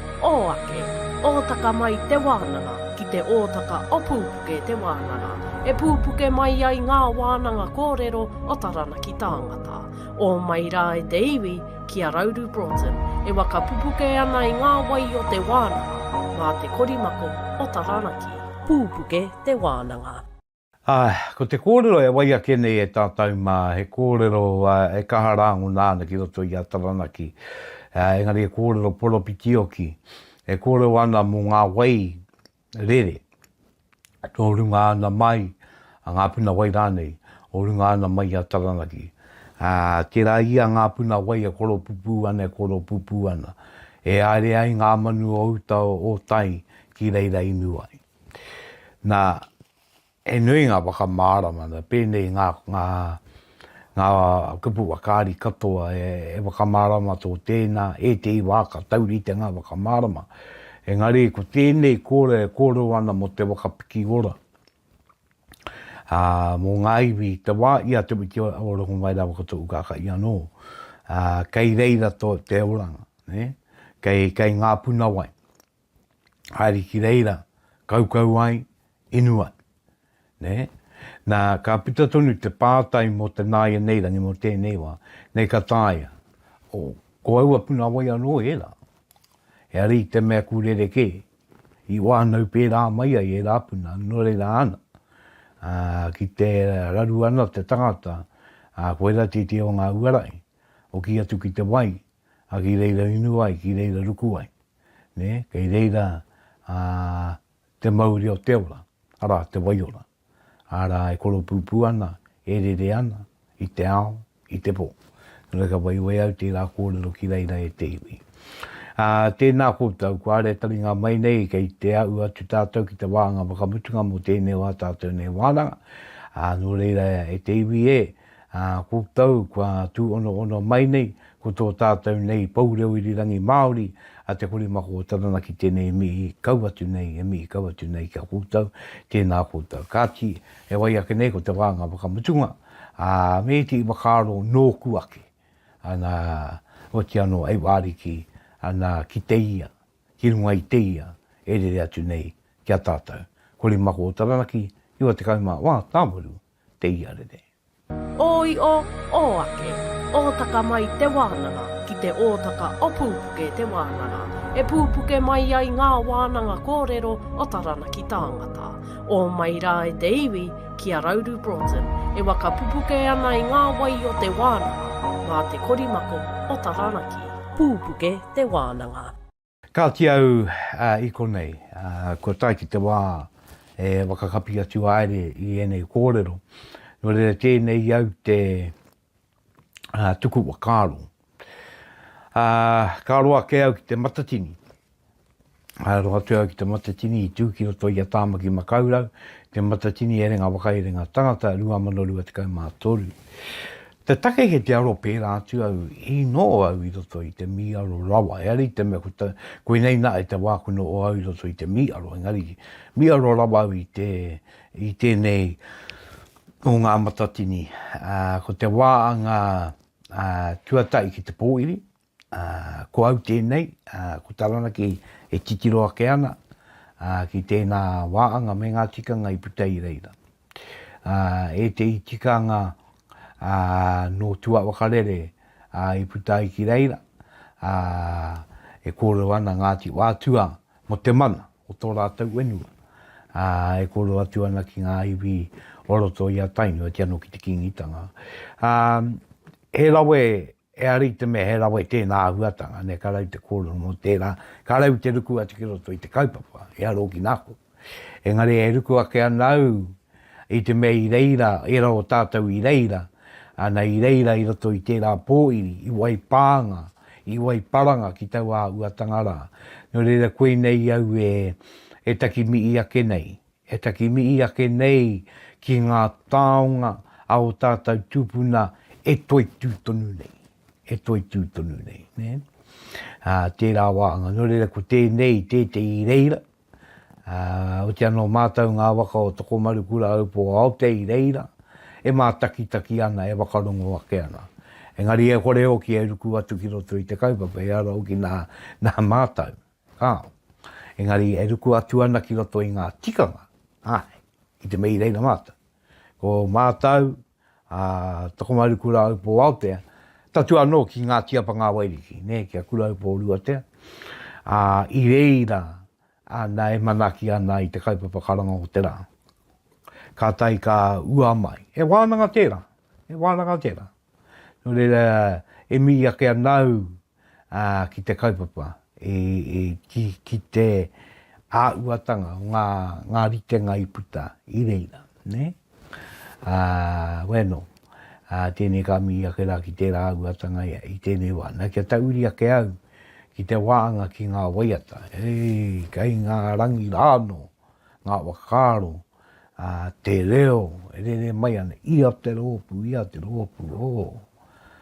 ake, ōtaka mai te wānanga, ki te ōtaka o Pupuke Te Wānanga. E pupuke mai ai ngā wānanga kōrero o Taranaki tāngata. O mai rā e te iwi ki a Rauru Broughton, e waka pupuke ana i ngā wai o te wānanga, ngā te korimako o Taranaki. Pupuke Te Wānanga. Ko te kōrero e wai ake nei e tātau mā, he kōrero e kaharangu nāna ki roto i a Taranaki. Engari e kōrero poropiti oki, e kōrero ana mō ngā wai rere. Tō runga ana mai, a ngā puna wai rānei, o runga ana mai a Taranaki. Tērā ia ngā puna wai a koro pupu ana, E aere ai ngā manu o utau o tai ki reira inu ai. Nā, e nui ngā wakamārama, pēnei ngā kupu wakari katoa e wakamārama tō tēnā, e te iwaka, tauri te ngā wakamārama. Engari, ko tēnei kōrero ana mo te wakapiki ora. Mō ngā iwi, te wā ia te wiki o rongo mai rā wakato ukaka i anō. Kei reira tō te oranga, ne? Kei ngā puna wai. Haere ki reira, kaukau ai, inu ai. Ne? Nā, ka pita tonu te pātai mo te nāia neirangi mo tēnei wā, nei ka tāia. Ko aua puna wai anō e rā. E ari te mea kūrere ke, i wānau pērā mai ai e rā puna, no reira ana. Ki te raru ana te tangata, koe rā te o ngā uarai, o ki atu ki te wai, a ki reira inu ai, ki reira ruku ai. Ne? Kei reira te mauri o te ora, ara te wai ora. Ara e koro pūpū ana, e rere ana, i te ao, i te pō. Nō ka wai wai au te rā kōrero ki reira e te iwi. Tēnā kōtau, ko are taringa mai nei, kei te au atu tātou ki te wāhanga whakamutunga mo tēnei wā tātou nei wānanga. Nō reira e te iwi e, kōtau, kua tū ono mai nei, ko tō tātou nei paureo irirangi Māori, a te korimako o Taranaki tēnei mihi kauatu nei kia kōtau, tēnā kōtau. Kāti e wai ake nei ko te wāhanga whakamutunga, me te iwakaro nōku ake. Ana, o te anō ei wāriki, ana ki te ia, ki runga i te ia, e rere atu nei kia tātou. Korimako o Taranaki, iwa te kaumā, wā, tāmaru, te ia rere. Oi o ake, ōtaka mai te wānanga, ki te ōtaka o Pupuke Te Wānanga. E pupuke mai ai ngā wānanga kōrero o Taranaki tāngata. O mai rā e te iwi ki a Rauru Broughton, e waka pupuke ana i ngā wai o te wānanga, ngā te korimako o Taranaki. Pupuke Te Wānanga. Ka ti au i konei, ko tai ki te wā e wakakapi atu aere i enei kōrero. No re tēnei au te tuku wakaro. Ka roa ke au ki te matatini. Roa tu au ki te matatini i tūki roto i a tāmaki makaurau. Te matatini e renga waka e renga tangata, rua mano rua te kaumā toru. Te take he te aro pērā atu au, i no au i roto i te mi aro rawa, e ari te mea koe nei na e te wākuno o au i roto i te mi aro, engari mi aro rawa au i tēnei o ngā matatini. Ko te wāhanga Tuatahi ki te pōiri, ko au tēnei, ko Taranaki e titiro ake ana, ki tēnā wāhanga me ngā tikanga i putai reira. E te i tikanga no Tuawhā karere i putai ki reira, e kōrero ana Ngāti Wātua mo te mana o tō rātau wenua. E kōrero atu ana ki ngā iwi oroto i a tainu, e te ano ki te kingitanga. He rawe, e ari te me he rawe tēnā huatanga, ne karau te kōrero mo tērā, karau te ruku atu ki roto i te kaupapa, e aro ki nāko. Engari e ruku ake anau i te me i reira, e rao tātau i reira, ana i reira i roto i tērā pōiri, i wai pānga, i wai paranga ki tau a uatanga rā. No reira koe nei au e taki mii ake nei. E taki mii ake nei ki ngā taonga au tātau tūpuna e toi tūtonu nei. E toi tūtonu nei. Ne? Tērā wāhanga. No reira ko tēnei te i reira. O te ano mātau ngā waka o toko maru kura au po au te i reira. E mā taki ana, e wakarongo ake ana. Engari e kōrero ki e ruku atu ki roto i te kaupapa, e arau ki nā mātau. Engari e ruku atu ana ki roto i ngā tikanga, i te mei reira mātau. Ko mātau, toko maru kura au po Aotea, tatu anō ki ngā tiapa ngā wairiki, ne, kia kura au po Ruatea. I reira, ana e manaki ana i te kaupapa karanga o te rā. Ka tai ka ua mai. E wānanga tērā. No reira, e mi ake anau ki te kaupapa, ki te āuatanga, ngā ritenga i puta, i reira. Ne? Bueno, tēnei ka mi ake rā ki tērā āuatanga i tēnei wāna. Kia tauri ake au ki te wāhanga ki ngā waiata. Kai ngā rangi rāno, ngā wakaro, te reo, e re mai ana, ia te rōpu,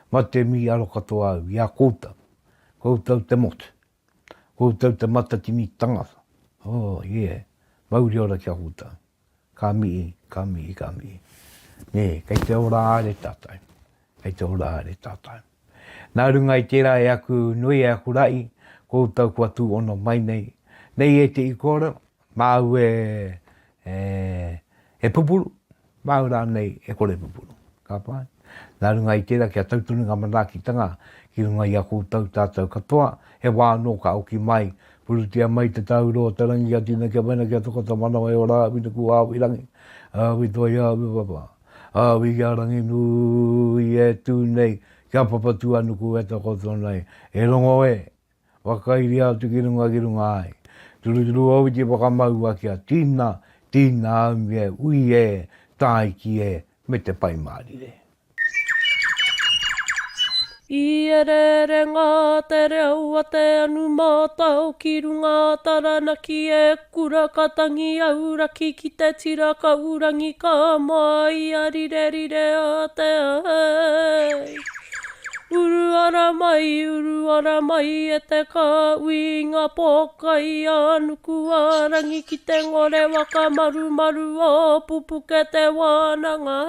ma te mi aro katoa au, ia kōtau, kōtau te motu, kōtau te matatini tangata. Mauri ora kia kōtau, ka mii. Ne, kei te ora are tātai. Nā runga i tērā e aku nui e aku rai, kōtau kua tū ono mai nei, e te i kōrero, māu e pupuru, māu rā nei e kore pupuru, ka pai. Nā runga i tērā kia tautunu ngā manakitanga, ki runga i a kōtau tātou katoa, he wāno ka oki mai, purutia mai te tāuro, tarangi a tina kia maina kia tokata manawa e ora, wina ku āwi rangi, āwi toi āwi papa, āwi kia rangi nui e tūnei, kia papa tu anu ku e takoto nei, e rongo e, wakairi atu ki runga ai, turu au te wakamau a kia tina au e, ui e, tai ki e, me te pai mārire. I ere re ngā te reo a te anu mātau ki runga Taranaki e kura katangi au raki ki te tira kaurangi ka mai a rire a te ai. Uru ara mai e te ka ui ngā pokai anuku arangi ki te ngore waka maru o Pupuke Te Wānanga.